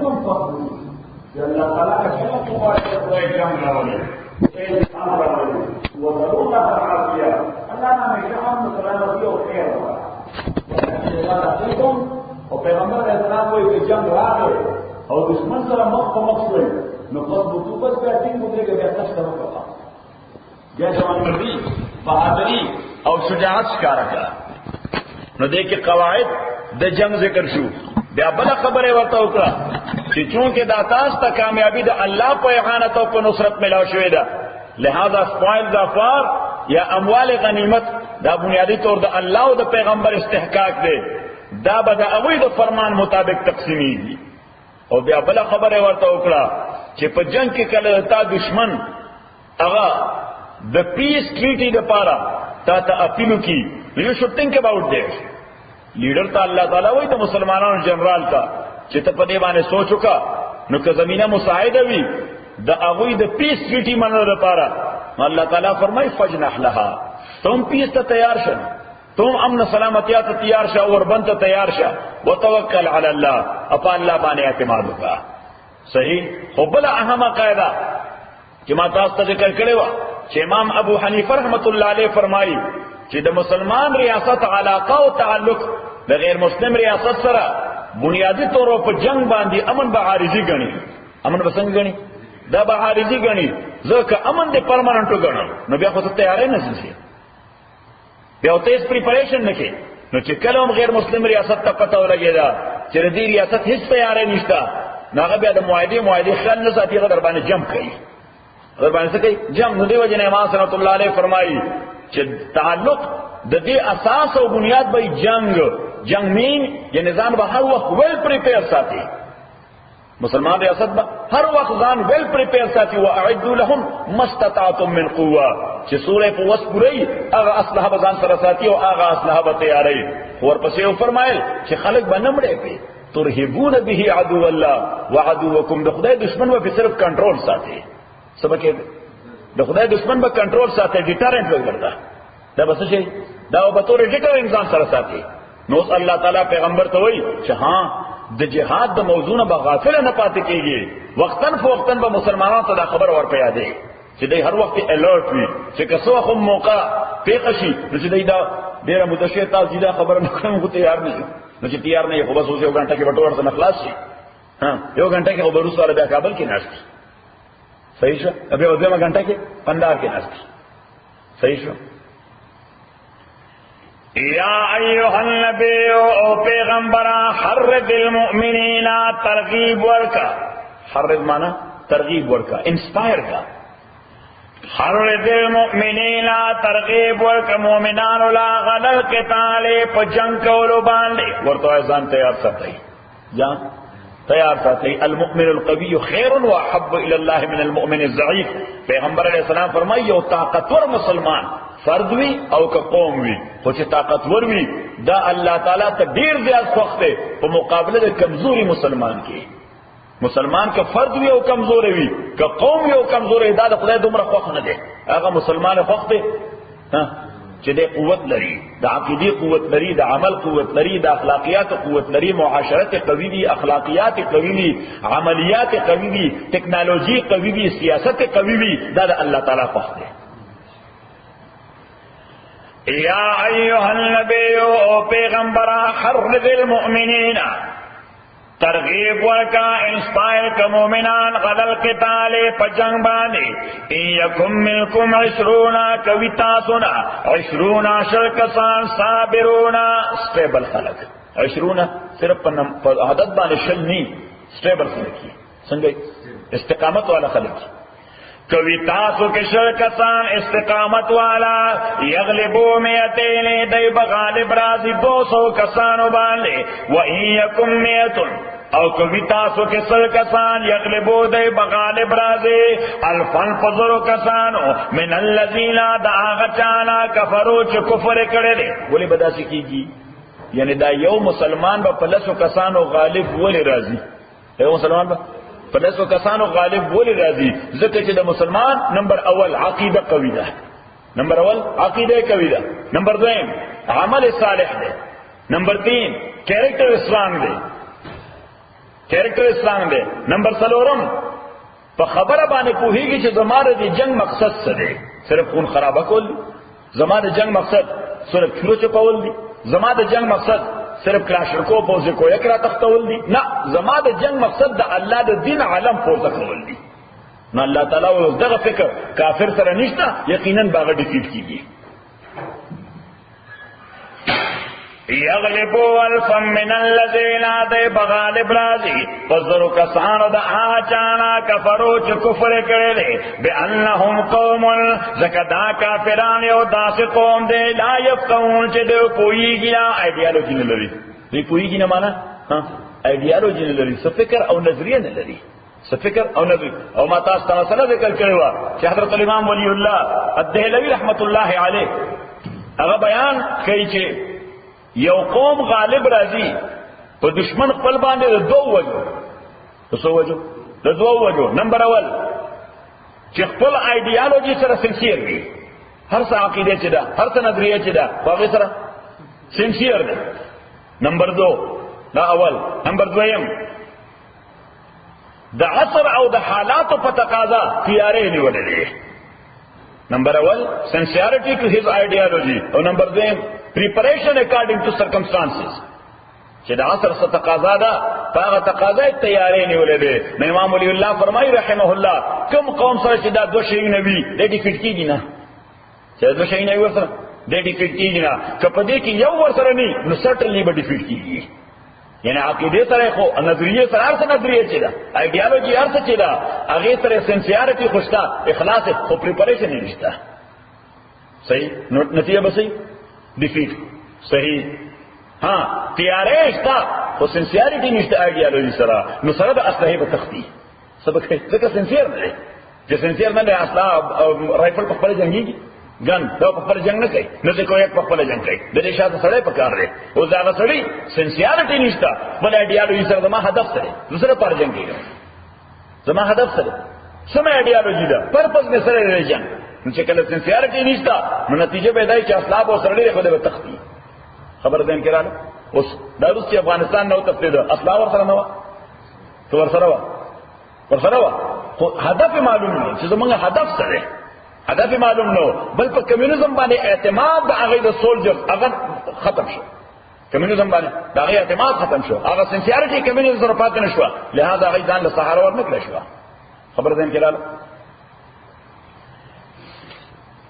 تم فخر اللہ تعالیٰ کا چلو تمہارے جنگ راولے انسان راولے وہ ضرور نہ بنا دیا اللہ نے ہمیشہ ہم مسلمان دیا اور خیر ہوا اور پیغمبر علیہ السلام کو ایک جنگ راگے اور دشمن سره مخ په مخ شوی نو پس بطوبت بیا ټینګ ودرېږه بیا تش ته وکړه بیا جوانمردي بهادري او شجاعت ښکاره کړه نو دې کې قواعد د جنگ ذکر شو بیا بله خبره ورته وکړه چې چونکې دا تاسو ته کامیابي د الله په اعانت او په نصرت ملاو شوې ده لہذا سپوایل ظفار یا اموال غنیمت دا بنیادی طور د الله او د پیغمبر استحقاق دی دا به د هغوی د فرمان مطابق تقسیمیږي او بیا بل خبره ورته وکړه چې په جنگ کې کله تا دشمن هغه د پیس ټریټي لپاره تا ته اپیل کی یو شوډ تھنک اباؤٹ دیٹ لیډر ته الله تعالی وایي د مسلمانانو جنرال ته چې ته په دې باندې سوچ وکړه نو که زمينه مساعده وي د هغوی د پیس ټریټي منلو لپاره الله تعالی فرمایي فجنح لها تم پیس ته تیار شئ تم امن سلامتیات تیار شا اور بنت تیار شا وتوکل علی اللہ اپا اللہ بانے اعتماد کا صحیح خو بلا اہم قاعدہ کہ ما تاسو ذکر کړي وا چې امام ابو حنیفه رحمت الله علیه فرمایي چې د مسلمان ریاست علاقه او تعلق د غیر مسلم ریاست سره بنیادی طور په جنگ باندې امن به عارضی غني امن به څنګه غني دا به عارضی غني ځکه امن د پرماننټو غنو نو بیا خو ته تیارې نه شې بیا تیز پریپریشن نکې نو چې کله هم غیر مسلم ریاست ته پته ولګېدا چې دې ریاست هیڅ تیارې نشته نو هغه بیا د معاهدې خیال نه ساتي هغه در باندې جمع کوي در باندې څه کوي جمع نو دی وجه نه امام رحمت الله علیه فرمایي چې تعلق د دې اساس او بنیاد به جنگ مین یا نظام به هر وخت ویل پریپیر ساتي مسلمان ریاست به هر وخت ځان ویل پریپیر ساتي واعدوا لهم ما استطعتم من قوه چې سورې په وس پوری هغه اسلحه به ځان سره ساتي او هغه اسلحه به تیاری ورپسې فرمایل چې خلک به نمړې پی ترهبون به عدو الله وعدوکم د خدای دشمن به صرف کنټرول ساتي سبکه د خدای دشمن به کنټرول ساتي ډیټرنټ وګرځا دا بس شي دا به تور ډیټرنټ ځان سره ساتي نو الله تعالی پیغمبر ته وایي چې ها د جهاد د موضوع نه به غافل نه پاتې کیږي وختن فوختن به مسلمانانو ته دا خبر ورپې یادې چې دوی هر وخت الرټ وي چې کسو خو موقع پیښ شي نو چې دوی دا ډیره متشه تاسو دا خبر نه کوم خو تیار نه نو چې تیار نه خو بس اوس یو غنټه کې بټور څخه خلاص شي ها یو غنټه کې خبرو سره بیا کابل کې ناشته صحیح شو ابي اوځه غنټه کې پندار کې ناشته صحیح شو یا ایها النبی او پیغمبر حرض المؤمنین ترغیب ورکا حرض معنی ترغیب ورکا انسپائر کا حرض المؤمنین ترغیب ورکا مومنان لا غلل قتال په جنگ کولو باندې ورته ځان تیار ساتي جان تیار ساتي المؤمن القوي خير واحب الى الله من المؤمن الضعيف پیغمبر علیہ السلام فرمایي او طاقتور مسلمان فرد وی او که قوم وی خو چې طاقتور وی دا الله تعالی ته ډیر زیات خوښ دی په مقابله د کمزوري مسلمان کې مسلمان که فرد وی او کمزور وی که قوم وی او کمزور وی دا د خدای دومره خوښ نه دی هغه مسلمان خوښ دی چې د قوت لري د عقیدې قوت لري د عمل قوت لري د اخلاقیات قوت لري معاشرت قوی دي اخلاقیات قوی دي عملیات قوی دي ټکنالوژي قوی دي سیاست قوی دي دا د الله تعالی خوښ دی یا ایها النبی او پیغمبر حرض المؤمنین ترغیب ورکا انسپائر کا مومنان غلل قتال پا جنگ باندی ایکم ملکم 20 کویتاسونا 20 شرکسان صابرونا سٹیبل خلق 20 صرف پا عدد باندې شل نی سٹیبل خلقی سنگئی استقامت والا خلقی کویتاسو کے شرکسان استقامت والا یغلبو میتین دی بغالب رازی 200 کسانو باندے وَإِن میتن او کویتاسو کے شرکسان یغلبو دی بغالب رازی الفن فضرو کسانو من اللذین دا آغچانا کفرو چه کفر کردے بولی بدا سکی گی یعنی دا یو مسلمان با پلسو کسانو غالب ولی رازی یو مسلمان با پلسو کسانو غالب ولی راضی ذکر چې د مسلمان نمبر اول عقیده قوی ده نمبر اول عقیده قوی ده نمبر دویم عمل صالح ده نمبر 3 کیریکٹر اسلام ده کیریکٹر اسلام دے. نمبر 4 په خبره باندې پوهیږي چې زماره د جنگ مقصد څه دی. صرف خون خرابه کول دي؟ زما د جنگ مقصد صرف چلو چپول دي؟ زما د جنگ مقصد صرف کلاشرکو پوزه کو یک را تختول دي؟ نه، زما د جنگ مقصد د الله د دین علم پوزه کول دي. نو الله تعالی او دغه فکر کافر سره نشته، یقینا باغ ډیفیټ کیږي. یغلبوا الفا من الذین آدی بغالب رازی فزرو کسانو دا آچانا کفرو چه کفر کرده بانهم قوم زکدا کافران یو داس قوم دے لا یفقهون چه دو پوئیگی نا ایڈیالوجی نلری. دی پوئیگی نمانا ایڈیالوجی نلری، سفکر او نظریه نلری، سفکر او نظریه. او ما تاستا مسئلہ ذکر کروا چه حضرت الامام ولی اللہ الدہلوی رحمت اللہ علیہ اگا بیان کئی چه یو قوم غالب راځي په دشمن خپل باندې د دوه وجو. څه وجو؟ د دوه وجو. نمبر اول چې خپل ایډیالوژي سره سنسیر وي، هر څه عقیده چې ده، هر څه نظریه چې ده، هغه سره سنسیر ده. نمبر 2 دا اول. نمبر 2 د عصر او د حالاتو په تقاضا تیارې نیولې. نمبر اول sincerity to his ideology او نمبر 2 preparation according to circumstances. چې د عصر څخه تقاضا ده هغه تقاضا تیارې نیولې ده. امام ولی الله فرمایي رحمه الله کوم قوم سره چې دا دوه شی نبی د دې فټ کیږي نه، چې دوه شی نه ورسره د دې فټ کیږي نه، کپدې کې یو ورسره نه نو سټلی به فټ کیږي. یعنی عقیده سره خو نظریه سره هر څه نظریه چې ده، ایډیالوژي هر څه چې ده، هغه سره سنسیارټي خوشتا اخلاص خو پریپریشن نشته. صحیح نتیجه به صحیح ډیفیټ. صحیح ها تیارې شته خو سنسیارټي نشته ایډیالوژي سره، نو سره د اصله به تختی سبق ځکه سنسیر نه دی. چې سنسیر نه دی اصله رایفل په خپل جنگي ګن دا په خپل جنگ نه کوي، نه ځکه یو په خپل جنگ کوي. د دې شاته سره په کار دی. او دا سړی سنسیارټي نشته بل ایډیالوژي سره زما هدف سره دوسره پر جنگ کوي. زما هدف سره سم ایډیالوژي ده پرپز نه سره لري جنگ. نو چې کله سنسیارټي نشته نو نتیجه پیدا شي چې اسلام او سره خو د تختی خبر دین کړه. اوس دا روس چې افغانستان نو تفصیل اسلام ور سره نو تو ور سره وا خو هدف معلوم نه چې زمونږ هدف سره هدف معلوم نو بل په کمیونیزم باندې اعتماد د هغه د سولجر هغه ختم شو. کمیونیزم باندې دا هغه اعتماد ختم شو، هغه سنسیارټي کمیونیزم سره پاتې نشو، لہذا هغه ځان له سهار ور نکړ شو. خبر دین کړه.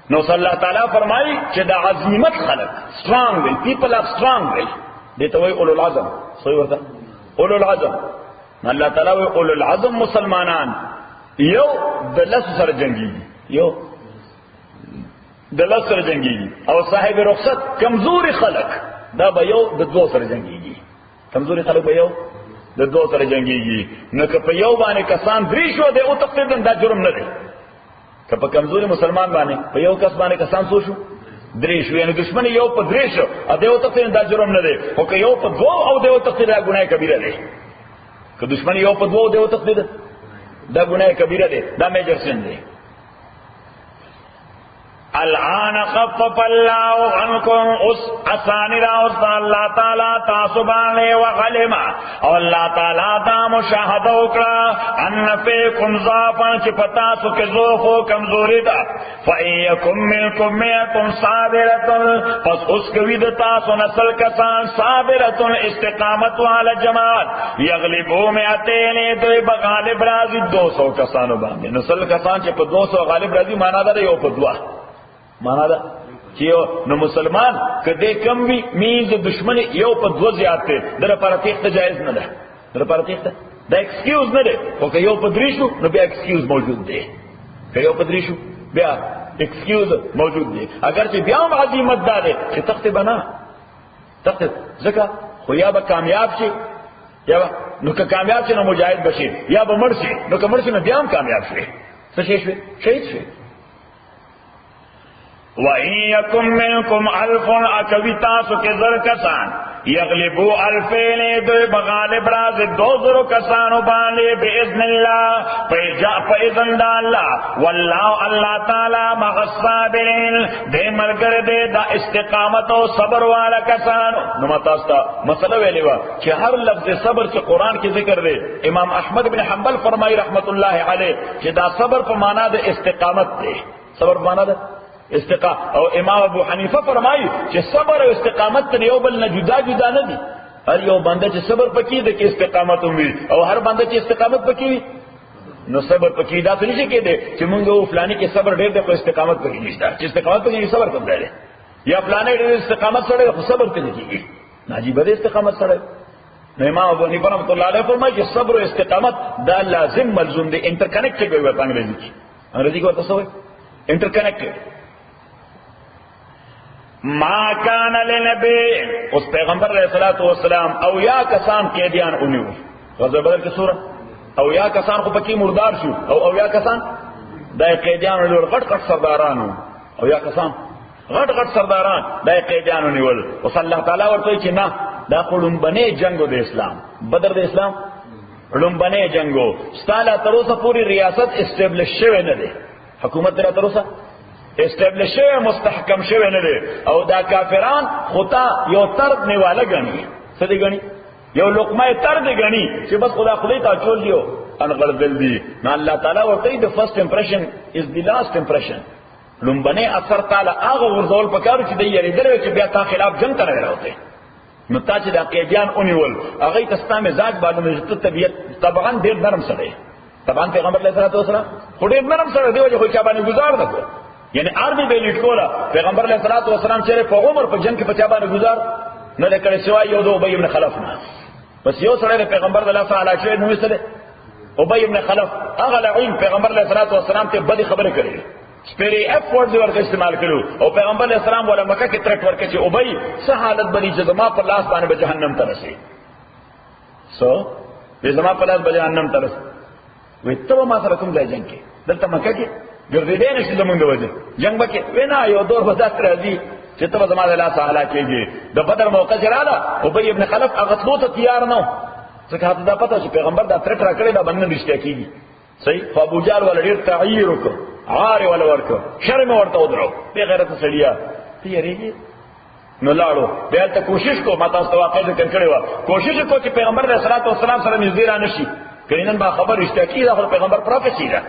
نو صلی الله تعالی فرمایي چې د عظمت خلق strong وي، people are strong وي، دې ته وایي اولو العزم. صحیح ورته اولو العزم. الله تعالی وایي اولو العزم مسلمانان یو د لس سره جنگي، یو د لس سره جنگي، او صاحب رخصت کمزوري خلق دا به یو د دوه سره جنگي. کمزوري خلق به یو د دوه سره جنگي. نو که په یو باندې کسان درې شو دی او تقریبا دا جرم نه دی. که په کمزوري مسلمان باندې په یو کس باندې کسان څو شو درې شو، یعنی دشمن یو په درې شو ا دیو تقریبا دا جرم نه دی. او که یو په دوه او دیو تقریبا ګناه کبیره دی. که دشمن یو په دوه او دیو تقریبا دا ګناه کبیره دی، دا میجر سن دی. الان خفف الله عنكم اس اسانی راوست اللہ تعالی تاسبانے وغلما او اللہ تعالی دا مشاہدہ اکڑا ان فیکم ضعفا چپتا سک ضعف و کمزوری دا فَإِيَّكُمْ مِنْكُمْ مِئَةٌ صَابِرَةٌ پس اس کوید تاسو نسل کسان صابرتن استقامت والا جماعت یغلبو مئتین دوی بغالب رازی 200 کسانو باندې نسل کسان چپ 200 غالب رازی مانا دا یو په دوا مانا دا چیو نو مسلمان کدے کم بھی مینز دشمن یو پا دو زیاد تے در پارتیخت جائز نہ ده در پارتیخت دا ایکسکیوز نہ دے او کہ یو پا دریشو نو بیا ایکسکیوز موجود دے کہ یو پا دریشو بیا ایکسکیوز موجود دے اگرچہ بیا ہم عظیمت دا دے کہ تخت بنا تخت زکا خو یا با کامیاب شی یا با نو که کامیاب شی نو مجاہد بشی یا با مرشی نو که مرشی نو بیا ہم کامیاب شی سشی شوی شہید شوی وَإِن يَكُن مِّنكُمْ أَلْفٌ أَكَوِتَاسُ كَذَرْ كَسَانْ یغلبو الفین دوی بغالب راز 2000 کسانو باندې باذن الله په اذن د الله والله الله تعالی مع الصابرین دې ملګری دې دا استقامت او صبر والا کسانو. نو متاستا مسله ویلې وا چې هر لفظ صبر چې قران کې ذکر دی امام احمد بن حنبل فرمایي رحمت الله علیه چې دا صبر په معنا د استقامت دی. صبر په معنا د او امام ابو حنیفه فرمایي چې صبر او استقامت ته یو بل نه جدا جدا نه دي. هر یو بنده چې صبر پکې د کې استقامت وي او هر بنده چې استقامت پکې وي نو صبر پکې دا څه نشي کېده چې مونږ او فلاني کې صبر ډېر د استقامت پکې نشته چې استقامت پکې صبر کوم دی یا فلاني ډېر استقامت سره خو صبر پکې کېږي ناجیبه د استقامت سره. نو امام ابو حنیفه رحمۃ اللہ علیہ فرمایي چې صبر او استقامت دا لازم ملزوم دي انټرکنیکټډ وي په انګریزي کې. انګریزي کې ورته څه وایي انټرکنیکټډ. ما کان لنبی اس پیغمبر علیہ الصلوۃ والسلام او یا کسان قیدیان اونیو غزوہ بدر کی سورہ او یا کسان خو پکې مردار شو او یا کسان دای قیدیان ولور غټ غټ سردارانو او یا کسان غټ غټ سرداران دای قیدیان ونیول او صلی الله تعالی ورته چې نه دا قلم بنه جنگو د اسلام بدر د اسلام قلم بنه جنگو ستاله تر اوسه پوری ریاست اسټابلیش شوه نه ده حکومت در تر اوسه اسټابلیش شوه مستحکم شوه نه ده او دا کافران خطا یو طرد نیواله غني څه دي غني یو لقمه طرد غني چې بس خدا خدای ته چول دیو ان غلبل دي نو الله تعالی ورته د فرست امپریشن از دی لاست امپریشن لومبنه اثر تعالی هغه ورزول پکاره چې د یری درو چې بیا تا خلاف جنگ ته راوته نو تا چې د قیدیان اونیول هغه تستا مزاج باندې طبیعت طبعا ډیر نرم سره طبعا پیغمبر علیه الصلوۃ والسلام خو ډیر نرم سره دی چې خو چا باندې گزار نکړ یعنی آرمی به لیټ کولا پیغمبر علیه الصلوۃ والسلام چې په عمر په جنگ کې په چا باندې گزار نه لیکل سوای یو د ابی ابن خلف نه بس یو سره پیغمبر علیه الصلوۃ والسلام نو سره ابی ابن خلف هغه لعین پیغمبر علیه الصلوۃ والسلام ته بدی خبره کړې سپری اف ورډ ورکه استعمال کړو او پیغمبر علیه السلام ولا مکه کې ترټ ورکه چې ابی څه حالت بنی چې زما په لاس باندې به جهنم ته رسي به زما په لاس به جهنم ته رسي وې ته ما سره کوم ځای جنگ کې دلته مکه کې ګرځېدې نشي زمونږ د وجه جنگ وکي وینا یو دور وځات راځي چې ته زما د لاس حاله کېږي د بدر موقع چراله ابی ابن خلف هغه څلو ته تیار نه ځکه دا پته چې پیغمبر دا ترټ راکړی دا باندې رښتیا کیږي صحیح خو ابو جهل ول ډیر تعیر وکړ عار ول ورکړ شرم ورته ودرو به غیرت سړیا تیریږي نو لاړو بیا ته کوشش کو ماته تاسو واقع ذکر کړی و کوشش کو چې پیغمبر علیه الصلوۃ والسلام سره نږدې را نشي کینن با خبر رښتیا کیږي خو پیغمبر پروفیسی ده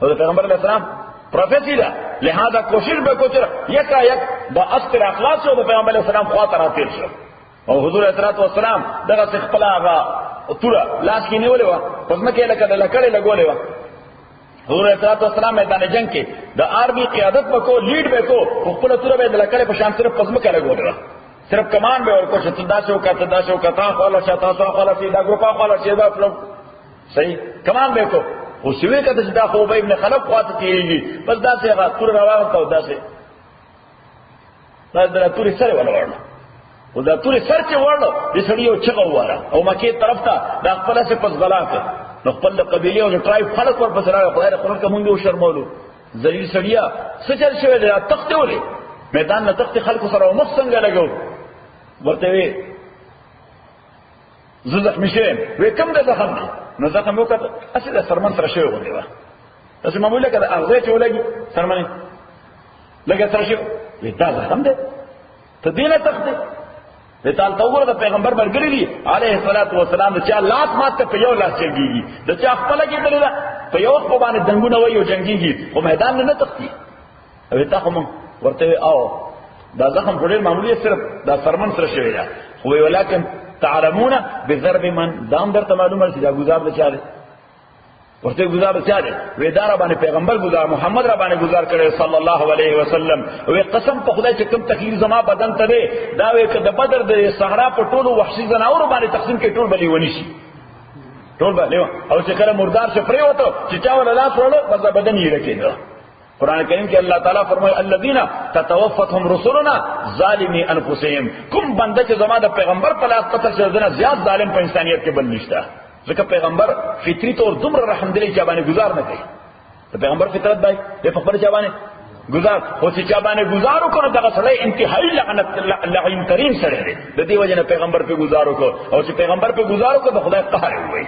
او پیغمبر علیه السلام پروفیسی ده لہذا کوشش به کو چې یکا یک د اثر اخلاص او د پیغمبر علیه السلام خاطر راتیر شو او حضور علیه الصلوۃ والسلام دغه خپل هغه توره لاس کې نیولې و پس مکه لکه لکړې لګولې و حضور علیه الصلوۃ والسلام میدان جنگ کې د آرمی قیادت وکړو لیډ وکړو خپل توره به لکړې په شان صرف پس مکه لګولې و صرف کمان به ورکو چې تداسو کا تداسو کا تا خلا شتا تا خلا چې دا ګروپا خلا چې دا فلم صحیح کمان به کو او شوی کته چې دا خو ابی ابن خلف خواته کیږي بس دا څه هغه تور راوړل او دا څه دا تور سره ولور او دا تور سر چې ورلو د سړیو چغه واره او مکه طرف ته دا خپل څه پس غلاک نو خپل قبيله او ټرایب خلک ور پس راغله خدای قرآن کوم دی شرمولو ذلیل سړیا څه چل شوی دا تخت ولې میدان نه تخت خلکو سره مخ څنګه لګو ورته وی زړه مشه وی کم ده زخم نو زخم وکړه اصله سرمن سره شوی غوډه وا تاسو معموله کده اغزه ته ولګي سرمن لګه سره شوی وی دا زخم ده ته دینه تخت ده تعال توغره د پیغمبر برګری دی علیه الصلاۃ والسلام د چا لات ماته په یو لاس چلګيږي د چا خپل کې دلته په یو په باندې دنګونه وي او جنگيږي او میدان نه تختی او ته کوم ورته او دا زخم ډېر معمولی صرف دا سرمن سره شوی دا خو ولکن تعلمون بضرب من دام درته معلومه چې دا گزار د چا دی ورته گزار د چا دی وې دار باندې پیغمبر گزار محمد را باندې گزار کړي صلی الله علیه وسلم وې قسم په خدای چې کوم تکلیف زما بدن ته دی دا وې ک د بدر د صحرا په ټولو وحشي زناور باندې تقسیم کې ټول بلی ونی شي ټول بلی او چې کله مردار شه پرې وته چې چا ولا لاس وړو بس بدن یې رکېده قرآن کریم کې الله تعالی فرمایي الذين تتوفتهم رسلنا ظالمي انفسهم کوم بنده چې زما د پیغمبر په لاس قتل شي دنه زیات ظالم په انسانيت کې بل نشته ځکه پیغمبر فطری طور دومره رحم دلی چې باندې گزار نه کوي ته پیغمبر فطرت دی په خپل ځای باندې گزار خو چې چا باندې گزار وکړو دغه سړی انتهایی لعین ترین سړی دی. د دې وجه نه پیغمبر په گزار وکړو، او چې پیغمبر په گزار وکړو د خدای قهر وي.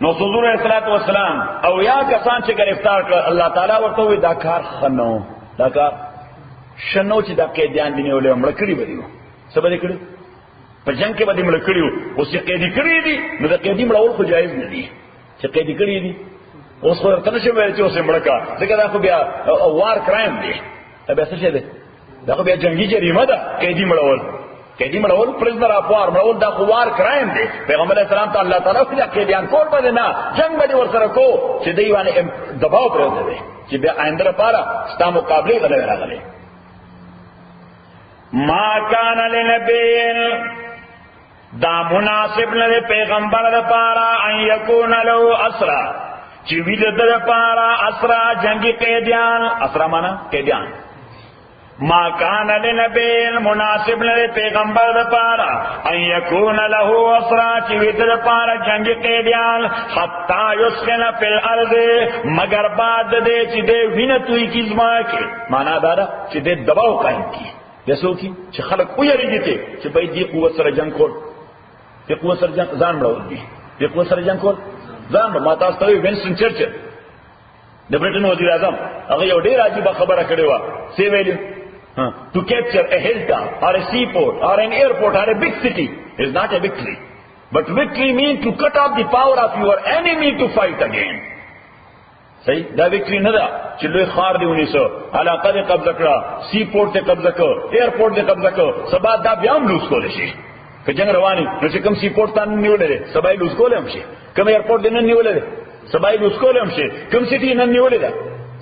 نو حضور علیہ الصلوۃ والسلام او یا کسان چې گرفتار کړ الله تعالی ورته وی دا کار خنو، دا کار شنو چې دا قیدیان دي نیولې مړ کړی بدیو سبا دې کړی په جنگ کې باندې مړ کړیو، اوس چې قیدی کړی دي نو دا قیدی مړول خو جایز نه دي چې قیدی کړی دي. اوس خو ورته نشي ویل چې اوس مړ کا، ځکه دا خو بیا وار کرایم دی، دا بیا څه دی، دا خو بیا جنگي جریمه ده. قیدی مړول، قیدی مړول پرزنر افوار مړول دا خو وار کرایم دی. پیغمبر اسلام ته الله تعالی خو دا قیدیان کول باندې نه جنگ باندې ورسره کو چې دی باندې دباو پروت دی چې بیا آینده لپاره ستا مقابله غلې راغلي. ما کان لنبی دا مناسب نه پیغمبر لپاره ان یکون له اسرا چې ویل د لپاره اسرا جنگي قیدیان، اسرا معنا قیدیان. ما کان لنبی مناسب نه پیغمبر لپاره ان یکون له اسرا چې ویل د لپاره جنگي قیدیان حتا یسکن فی الارض مگر بعد دې چې دې وینه توي کی زما کې معنا دا چې دې دباو قائم کی یسو کی چې خلک ویریږي چې په دې قوت سره جنگ کول، دې قوت سره جنگ ځان مړول دي، دې قوت سره جنگ کول ځان. ما تاسو ته وینسټن چرچل د برټن وزیر اعظم هغه یو ډیر عجیب خبره کړې و، سی ویل to capture a hilltop or a seaport or an airport or a big city is not a victory, but victory means to cut off the power of your enemy to fight again. صحیح دا وکټری نه ده چې لوی خار دی ونیسو علاقه دې قبضه کړه، سی پورټ ته قبضه کړه، ایرپورټ دې قبضه کړه، سبا دا بیا هم لوس کول شي. که جنگ رواني نو چې کوم سی پورټ ته نیولې سبا یې لوس کول هم شي، کوم ایرپورټ دې نه نیولې سبا یې لوس کول هم شي، کوم سټي نه نیولې ده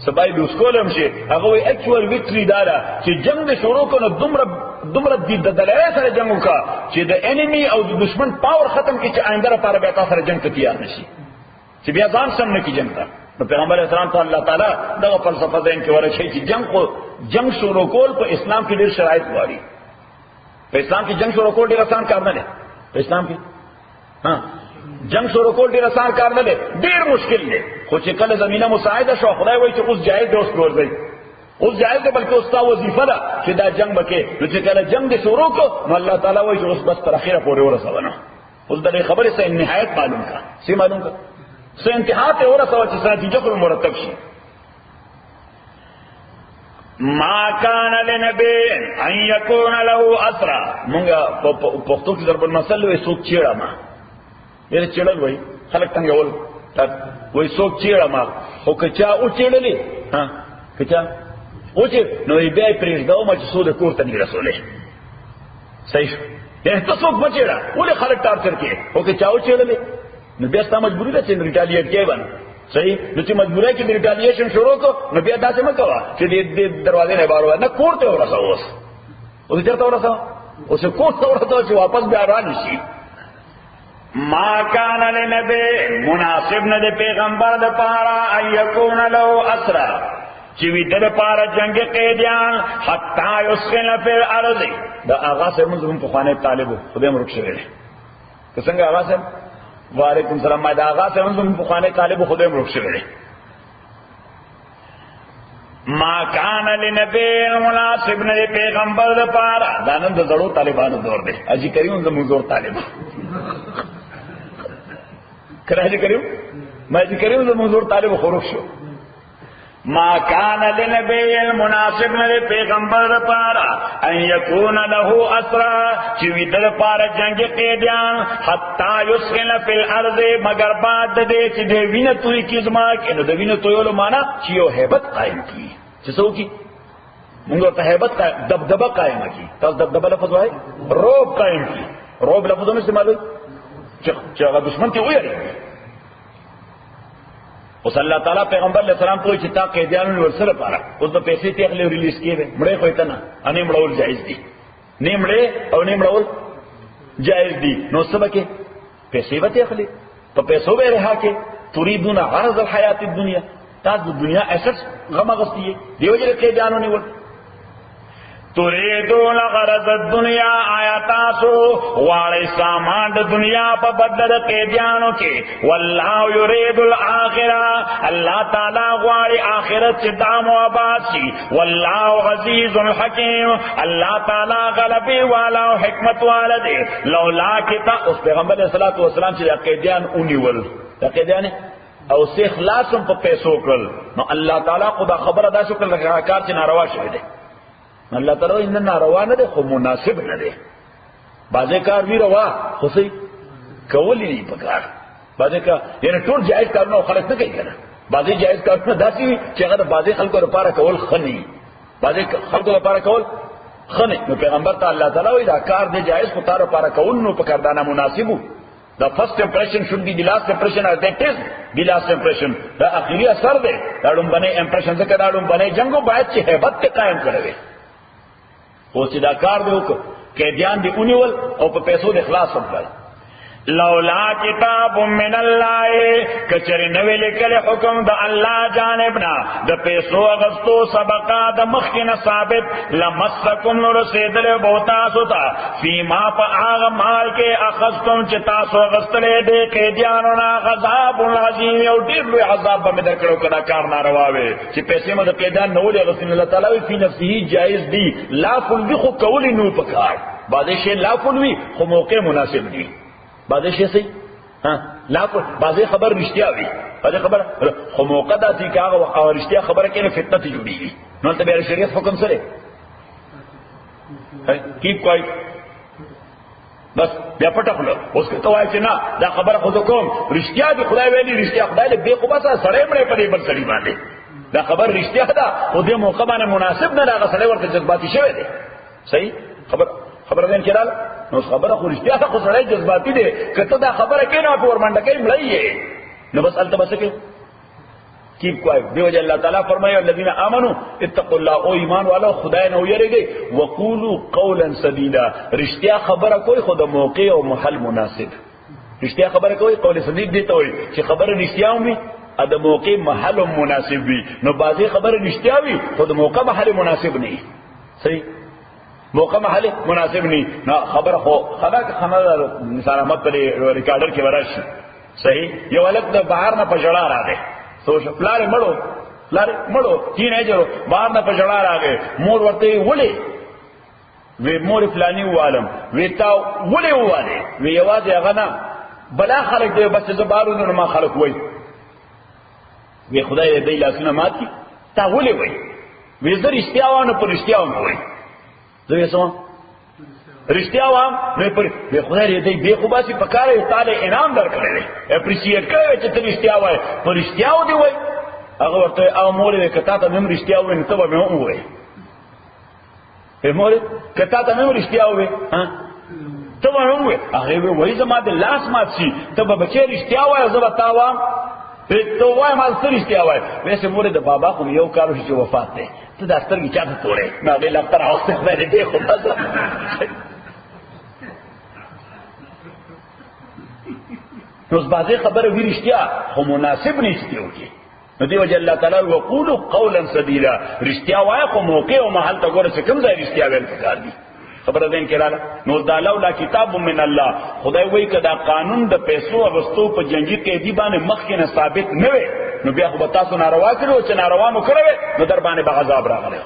سبا یې لوس کول هم شي. هغه وی اکچوال وکټری دا ده چې جنگ دې شروع کړو دومره د دلایل سره جنگ وکړه چې د انمي او د دشمن پاور ختم کړي چې آینده لپاره بیا تاسو سره جنگ ته تیار نشي، چې بیا ځان سم نه کی جنگ ته. نو پیغمبر اسلام ته الله تعالی دغه فلسفه ذهن کې ورشي چې جنگ شروع کول په اسلام کې ډېر شرایط غواړي. په اسلام کې جنگ شروع کول ډېر آسان کار نه دی. په اسلام کې جنگ شروع کول ډېر آسان کار نه دی، ډېر مشکل دی. خو چې کله زمينه مساعده شو خدای وایي چې اوس جایز دی، اوس ورځي اوس جایز دی، بلکې اوس تا وظیفه ده چې دا جنگ وکړي. نو چې کله جنگ دې شروع کړو نو الله تعالی وایي چې اوس بس تر اخره پورې ورسونه. اوس د خبرې سره نهایت معلوم کا سی معلوم کا سو انتہا تے ہو رہا سوا نتیجہ کو مرتب شي. ما کان لنبی ان یکون له اسرا مونږه پښتو کې ضرب المثل وي څوک چیړه ما یې چیړل وای خلک څنګه ول وای څوک چیړه ما او کچا او چیړلې کچا او چې نو یې بیا پرېږدو ما چې سود کوړه نه رسولې صحیح دې تاسو بچیړه ولې خلک ټارچر کې او کچا او چیړلې نو بیا ستاسو مجبوری ده چې ریټالیټ کې باندې صحیح. نو چې مجبورای کې ریټالیشن شروع کو نو بیا داسې مکوا چې دې دروازې نه بار نه کوړته ورساو اوس چرته ورساو اوس کوړته ورساو چې واپس بیا را نشي. ما کان لنبی مناسب نه د پیغمبر د پاره ان یکون له اسرا چې وی د پاره جنگ قیدیان حتا یسکن فی الارض. دا هغه سره موږ په خوانه طالبو خدای مرګ شوی که څنګه هغه سره وعلیکم السلام ما دا آغاز ہے من بخانے طالب خدای مرخ شوی. ما کان لنبی مناسب نے پیغمبر دا پارا دانند زړو طالبانو دور دے اجی کریوں زمون زور طالب کراجی کریوں ما اجی کریوں زمون زور طالب خورخ شو. ما کان لنبی المناسب نے پیغمبر دا پارا ان یکون له اسرا چې وی د پارا جنگ قیدیان حتا یسکن فی الارض مگر بعد دې چې د وینې توي کی زما کې نو د وینې تویولو معنا چې یو hebat قائم کی چې څو کی موږ ته hebat دبدبه قائم کی. تاسو دبدبه لفظ وای روب قائم کی، روب لفظونه استعمالوي چې هغه دشمن ته وایي. اوس الله تعالی پیغمبر علیہ السلام ته چې تا قیدیانو ورسره پاره اوس د پیسې ته خپل ریلیز کړي مړې خو ته نه انې مړول جایز دي، نه مړې او نه مړول جائز دی. نو سبا کې پیسې وته خلی په پیسو به رها کې تريدون عرض الحیات الدنیا، تاسو د دنیا اساس غم غستی دیو جره کې بیانونه ول. تريدون غرض الدنیا آیا تاسو غواړئ سامان د دنیا په بدل د قیدیانو کې والله یرید الاخره الله تعالی غواړي آخرت چې دام او آباد شي والله عزیز حکیم الله تعالی غلبی والا او حکمت والا دی لولا کتاب اوس پیغمبر علیہ الصلوۃ والسلام چې قیدیان اونیول د قیدیان او سه خلاصم په پیسو کړل نو الله تعالی خدا خبره دا شو کړل کار چې ناروا شوی دی الله تعالی ان ناروا نه ده خو مناسب نه ده بعضی کار وی روا خو سي کولی نه پکار بعضی کار یعنی ټول جائز کارونه خلک نه کوي کنه بعضی جائز کارونه داسي چې هغه بعضی خلکو لپاره کول خني بعضی خلکو لپاره کول خني نو پیغمبر ته الله تعالی وی دا کار دی جائز خو تاسو لپاره کول نو پکار دانه مناسبو The first impression should be the last impression as that is the last impression. دا اخیری اثر دی دا ډومبنه امپریشن څخه دا ډومبنه جنگو باید چې hebat ته قائم کړی او چې دا کار دی وکړه کې ځان دی اونیول او په پیسو د اخلاص وکړ لولا کتاب من الله کچری نوې لیکل حکم د الله جانبنا د پیسو اغستو سبقا د مخکنه ثابت لمسکم رسیدل بوتا سوتا فيما فاغ مال کې اخذتم چې تاسو اغستلې دې کې ځانو نا غضب العظیم یو ډیر لوی عذاب به درکړو کدا کار ناروا وي چې پیسې مده کې ځان نو لري رسول الله تعالی فی نفسه جائز دی لا فل خو کول نو پکار بعد شی لا فل وی خو موقع مناسب دی بعضی شی صحیح ها لا بعضی خبر رښتیا وي بعضی خبر خو موقع داسي کاغه او رښتیا خبره کې فتنه ته جوړیږي نو ته به شریعت حکم سره کیپ کوي بس بیا پټخلو اوس ته وایي چې نه دا خبره خو کوم رښتیا دی خدای ویلي رښتیا خدای له بے قوبه سره مړې په دې بل سړي باندې دا خبر رښتیا ده او دې موقع باندې مناسب نه راغ سره ورته جذباتي شوی دی صحیح خبر دین کړه نو خبره خو رښتیا ده خو سړی جذباتي دی کته دا خبره کینه په ورمنډه کې مړی نو بس الته بس کې کیپ کوي دیو جل الله تعالی فرمایي الذين امنوا اتقوا الله او ایمان والو خدای نه ویریږي وقولوا قولا سديدا رښتیا خبره کوي خو د موقع او محل مناسب رښتیا خبره کوي قول سدید دی ته وي چې خبره رښتیا وي ا د موقع محل مناسب وي نو بعضی خبره رښتیا وي خو د موقع محل مناسب نه صحیح موقع محل مناسب نہیں نہ خبر ہو خدا کا خبر نثار احمد پر ریکارڈر کی ورش صحیح یہ الگ نہ باہر نہ پچڑا رہا گئے سوچ لارے مڑو تین ہے جو باہر نہ پچڑا رہا گئے مور ورتے وڑے وی مور فلانی عالم وی تا وڑے والے وی आवाज غنا بلا خلق دے بس زبارو نہ ما خلق وئی وی خدای دې لاسونه مات کی تا وڑے وئی وی زر استیاوانه پر استیاوانه وئی زه سم رښتیا وام نو پر به خدای دې به خو باسي پکاره تعالی انعام درکړي اپریشیټ کوي چې ته رښتیا وای پر رښتیا و دی وای هغه ورته او مولوی کته ته مم رښتیا وای نو ته به مو وای په مولوی کته ته مم رښتیا وای ها ته به مو وای هغه وای زما د لاس مات شي ته به بچی رښتیا وای زه به تاوام ته وای ما سره رښتیا وای ویسه مولوی د بابا خو یو کارو چې وفات ده ته دا سترګې چاته توړې ما به لختر اوسه خدای دې خو بس نو بعضی خبره وی رښتیا خو مناسب نشته وکي نو دی وجه الله تعالی وقولوا قولا سديدا رښتیا وای خو موقع او محل ته ګوره چې کوم ځای رښتیا ویل پکار دي خبره دین کړه نو دا لولا کتاب من الله خدای وای کدا قانون د پیسو اغستو په جنگي قیدی باندې مخکې ثابت نه وي نو بیا خو تاسو ناروا کړو چې ناروا مو کړو نو در باندې به عذاب راغلی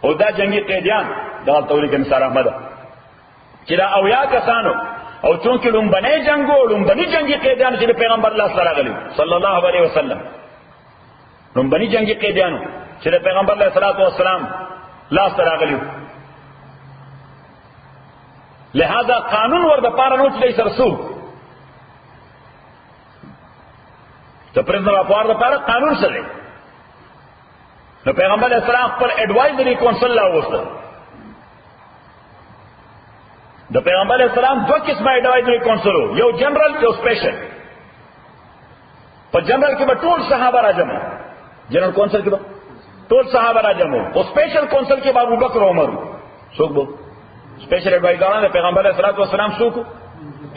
او دا جنگي قیدیان دا تولید کې نثار احمد چې دا او یا کسانو او چونکه لومبنه جنگو لومبني جنگي قیدیان چې پیغمبر الله صلی الله علیه صلی الله علیه وسلم لومبني جنگي قیدیان چې پیغمبر الله صلی الله علیه وسلم لا سره راغلی لہذا قانون ور د پاره نو چې سرسو ته پرېږدم اپوار د پاره قانون سره نو پیغمبر اسلام پر ایڈوائزری کونسل لا وسته د پیغمبر اسلام دو قسمه ایڈوائزری کونسل یو جنرال یو سپیشل په جنرال کې به ټول صحابه راځم جنرال کونسل کې به ټول صحابه راځم او سپیشل کونسل کې به ابو بکر عمر څوک به سپیشل ایڈوائزران پیغمبر صلی الله علیه وسلم څوک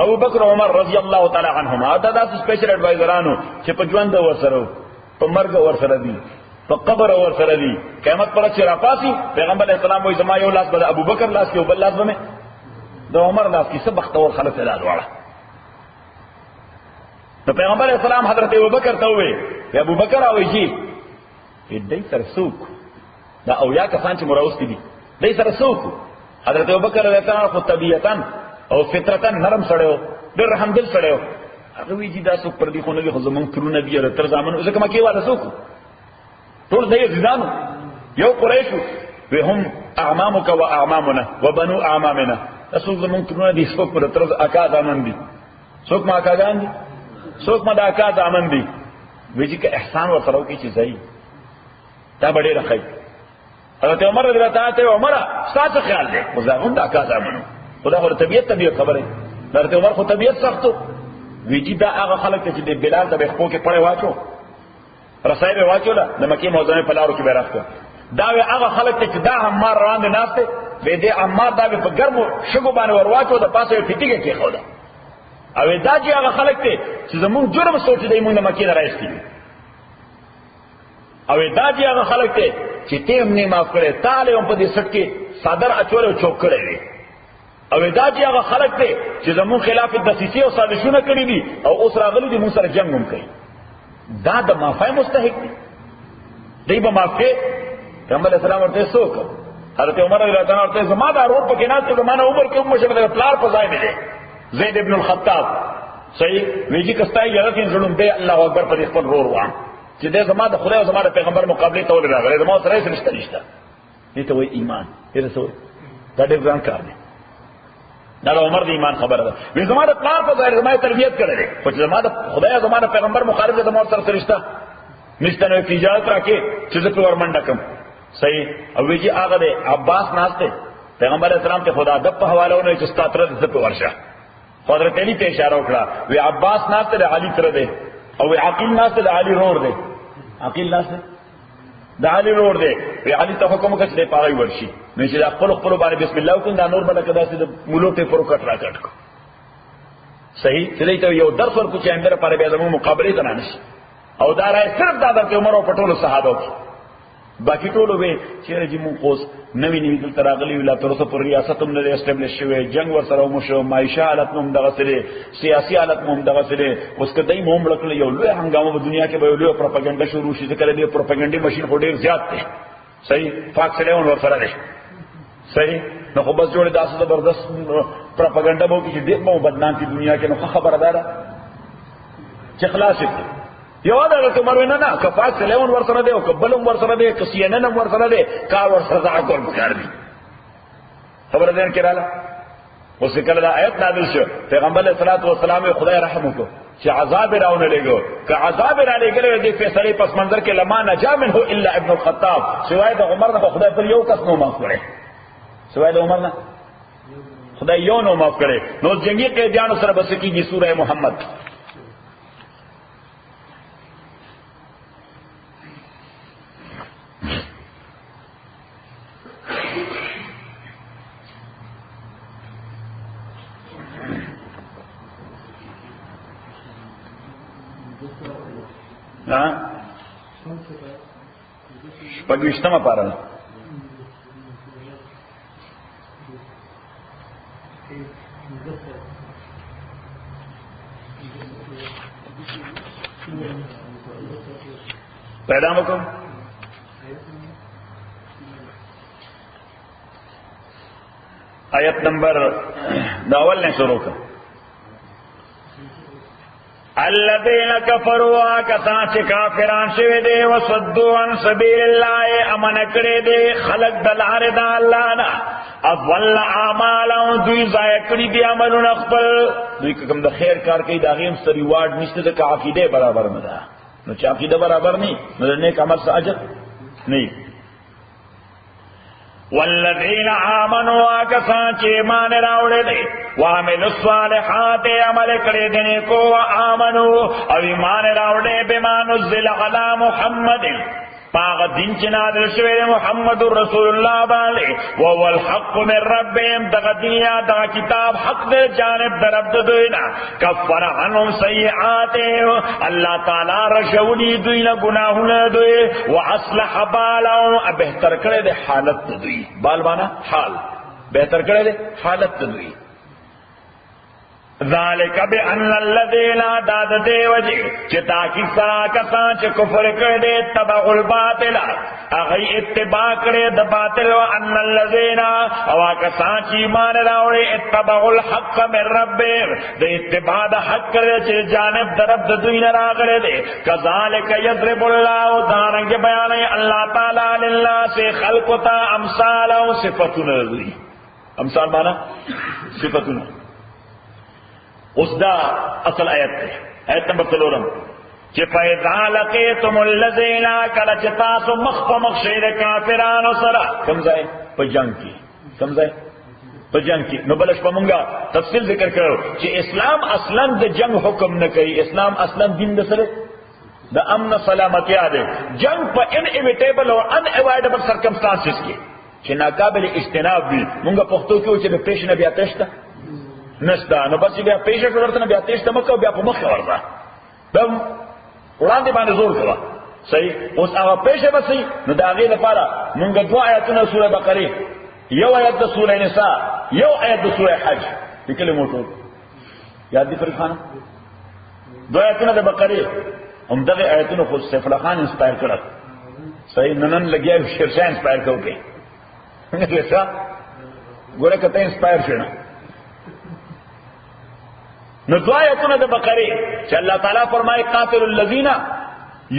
ابو بکر عمر رضی الله تعالی عنهما دا د سپیشل ایڈوائزرانو چې په ژوند ورسره په مرګ ورسره دي په قبر اور سره دي قیامت پر چې راپاسي پیغمبر اسلام وایي زما یو لاس به ابو بکر لاس کې او بل لاس به د عمر لاس کې سبخت اور خلک لا دواړه. نو پیغمبر اسلام حضرت ابو بکر ته وایي ابو بکر او جی دې سره څوک دا او یا کسان چې مراوس دي دې سره څوک. حضرت ابو بکر رضی الله عنه خو طبيعتاً او فطرتاً نرم سړیو ډېر رحمدل سړیو. هغه وی چې دا څوک پر دې خو نه دي خو زمونږ ترونه دي او تر ځامن ځکه مکه والا څوک ټول دې ځانو یو قریشو به هم اعمامک و اعمامنا وبنو اعمامنا څوک زمونږ ترونه دي څوک پر تر اکا ځامن دي څوک ما اکاګان دي څوک ما دا اکا ځامن دي. وی چې احسان ورسره وکړي چې ځای دا ډېر ښه. حضرت عمر رضی الله عنه ته عمر ستاسو خیال دی مزاحم دا اکا ځامن خدا خو طبيعت خبره. حضرت عمر خو طبيعت سختو ویجی دا هغه خلک چې د بلال د بخپو کې پړې واچو رسای به واچو د مکه موزه په لارو کې به راځو. دا هغه خلک چې دا عمار روان ناشته به دې عمار دا په ګرمو شګو باندې ور واچو د پاسه فټیګه کې خوده. او دا چې هغه خلک چې زمون جرم سوچ دی موږ د مکه نه راځي. او دا چې هغه خلک چې تیم نه معاف کړي تعالی هم په دې سټ کې صدر اچول او چوک کړي وي. او دا چې هغه خلک دي چې زمون خلاف د دسیسې او سازشونه کړی دي او اوس راغلي دي موږ سره جنگ هم کوي دا د معافی مستحق دي. دی به معاف کې پیغمبر اسلام ورته څوک حضرت عمر رضی الله عنه ورته زما دا روډ په کې نه ته زمانه عمر کې عمر شبه پلار په ځای دی زید ابن الخطاب صحیح ویجی کستای یاره ظلم دی الله اکبر په خپل رور وان چې د زما د خدای او زما د پیغمبر مقابله ته ول راغلی زما سره هیڅ نشته نشته دې ته وایي ایمان دې څه دا ډېر ځان کار دی. دا عمر د ایمان خبره ده. وی زما د پلان په ځای زما تربیت کړل خو چې زما د خدای زما د پیغمبر مخالف د مور سره رشتہ نشته نو اجازه راکې چې زه په ورمنډه کوم صحیح. او وی چې هغه د عباس ناشته پیغمبر اسلام ته خدا د په حواله ونه چې ستاتره د په ورشه حضرت علی ته اشاره وکړه وی عباس ناشته د علی تر ده او وی عقیل ناشته د علی رور ده عقیل ناشته د علی رور ده وی علی ته حکم وکړ چې پاره ورشي نو چې خپل باندې بسم الله وکړه دا نور بل کدا چې مولوک ته پروکټ راکټ کو صحیح چې ته یو درس ورکو چې اندر پر به زمو مقابله ته نشي. او دا راي صرف دا د عمر او پټولو صحابه باقی ټولو به چې رجی مون قوس نوی نوی دل تراغلی ولا تر اوسه پر ریاست هم نه اسټابلیش شوی جنگ ور سره مو شو معیشه حالت هم دغه سره سیاسي حالت هم دغه سره اوس کدی مو ملکل یو لوی هنګامه په دنیا کې به لوی پروپاګاندا شروع شي ځکه دې پروپاګاندا ماشين هډیر زیات دی صحیح فاکس لیون ور سره دی صحیح. نو خو بس جوړه داسې زبردست پروپاګاندا مو کې دې مو بدنام کی دنیا کې نو خبردار چې خلاص شي یو دا ته مرو نه نه کفاک سلیون ور سره دی او کبلم ور سره دی کسینن ور سره دی کار ور سره دا کول پکار دی خبر دین کړه. اوس کله دا آیت نازل شو پیغمبر علیہ الصلوۃ والسلام خدای رحم وکړو چې عذاب راونه لګو که عذاب را لګل دی فیصله پس منظر کې لما نجا منه الا ابن الخطاب سوای د عمر نه خدای پر یو کس نو معاف کړي سوای د عمر نه خدای یو نو معاف کړي. نو جنگي قیدیانو سره بس کیږي سوره محمد شپږویشتمه پاره پیدا وکم آیت نمبر داول نے شروع کر الذين كفروا كسان چې کافران شوی دي وصدوا عن سبيل الله امن کړي دي خلق د لارې د الله نه اضل اعمالهم دوی ضایع کړي دي عملونه خپل دوی کوم د خیر کار کوي دا غیم سری واډ نشته د عقیده برابر نه ده نو چې عقیده برابر نه نو نیک عمل څه اجر نه. والذین آمنوا کسان چې ایمان راوړل دي وعملوا الصالحات عمل کړي دي نیکو آمنو او ایمان راوړل بما نزل علی محمد پاغ دین چې نازل شوی محمد رسول الله باندې او الحق من ربهم دغه دنیا دغه کتاب حق دې جانب درب دوی نه کفر عنهم سیئاتهم الله تعالی رشودی دوی نه گناهونه دوی واصلح بالهم بهتر کړی د حالت دوی بال معنا حال بهتر کړی د حالت دوی ذالک بان الذین داد دی وجه چې تاکي سرا کسان چې کفر کړي دي تبع الباطل هغه اتباع کړي د باطل او ان الذین او کسان چې ایمان راوړي اتبع الحق من ربهم د اتباع د حق کړي چې جانب درب د دوی نه راغلي دي کذالک یضرب الله دارنګ بیان الله تعالی للناس خلقتا امثال او صفاتونه دوی امثال معنا صفاتونه اس دا اصل آیت ہے آیت نمبر 3 کہ فَإِذَا لَقِيتُمُ الَّذِينَ کَلَ چتاسو مخ شید کافرانو سرا سمجھائے پا جنگ کی سمجھائے پا جنگ کی نو بلش پا منگا تفصیل ذکر کرو کہ اسلام اصلا دا جنگ حکم نہ کری اسلام اصلا دین دا سرے دا امن سلامتی آدے جنگ پا انیویٹیبل اور انیوائڈیبل سرکمسٹانسز کی کہ ناقابل اجتناب بھی منگا پختو کیوں چھے پیش نبی آتشتا نشتا نو بس بیا پیشه کړه نه بیا تیسته مکه بیا په مخ ورځه بم وړاندې باندې زور کړه صحیح اوس هغه پیشه بسې نو دا غي لپاره مونږ دوه آیاتونه سوره بقره یو آیت د سوره نساء یو آیت د سوره حج لیکل موټو یاد دي فرخانه دوه آیاتونه د بقره هم دغه آیاتونه خو سیف الله خان انسپایر کړه صحیح ننن لګیا شیرشاه انسپایر کوي څنګه څه ګوره کته انسپایر شنه نو دعایتونه د بقره چې الله تعالی فرمایي قاتل الذین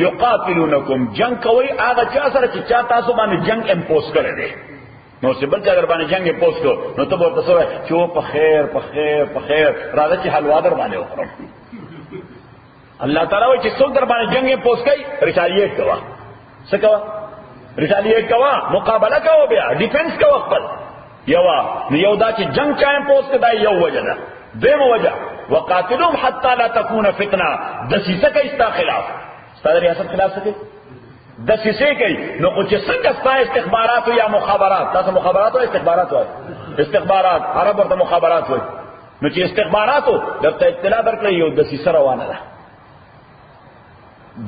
یقاتلونکم جنگ کوي هغه چا سره چې چا تاسو باندې جنگ امپوز کړی دی نو چې بل چا در باندې جنگ امپوز کو نو ته ورته سوې چې په خیر په خیر په خیر راځي چې حلوا در باندې وخورم الله تعالی وایي چې څوک در باندې جنگ امپوز کوي ریټالیټ کوا څه کوا ریټالیټ کوا مقابله کوا بیا ډیفنس کوا خپل یو دا چې جنگ چا امپوز کړي یو وجه ده دیم وجه وقاتلهم حتى لا تكون فتنه دسیسه کوي ستا خلاف ستا ریاست خلاف څه کوي دسیسه کوي نو چې څنګه ستا استخبارات یا مخابرات تاسو مخابرات او استخبارات وایي استخبارات عرب ورته مخابرات وایي نو چې استخباراتو درته اطلاع درکړي یو دسیسه روانه ده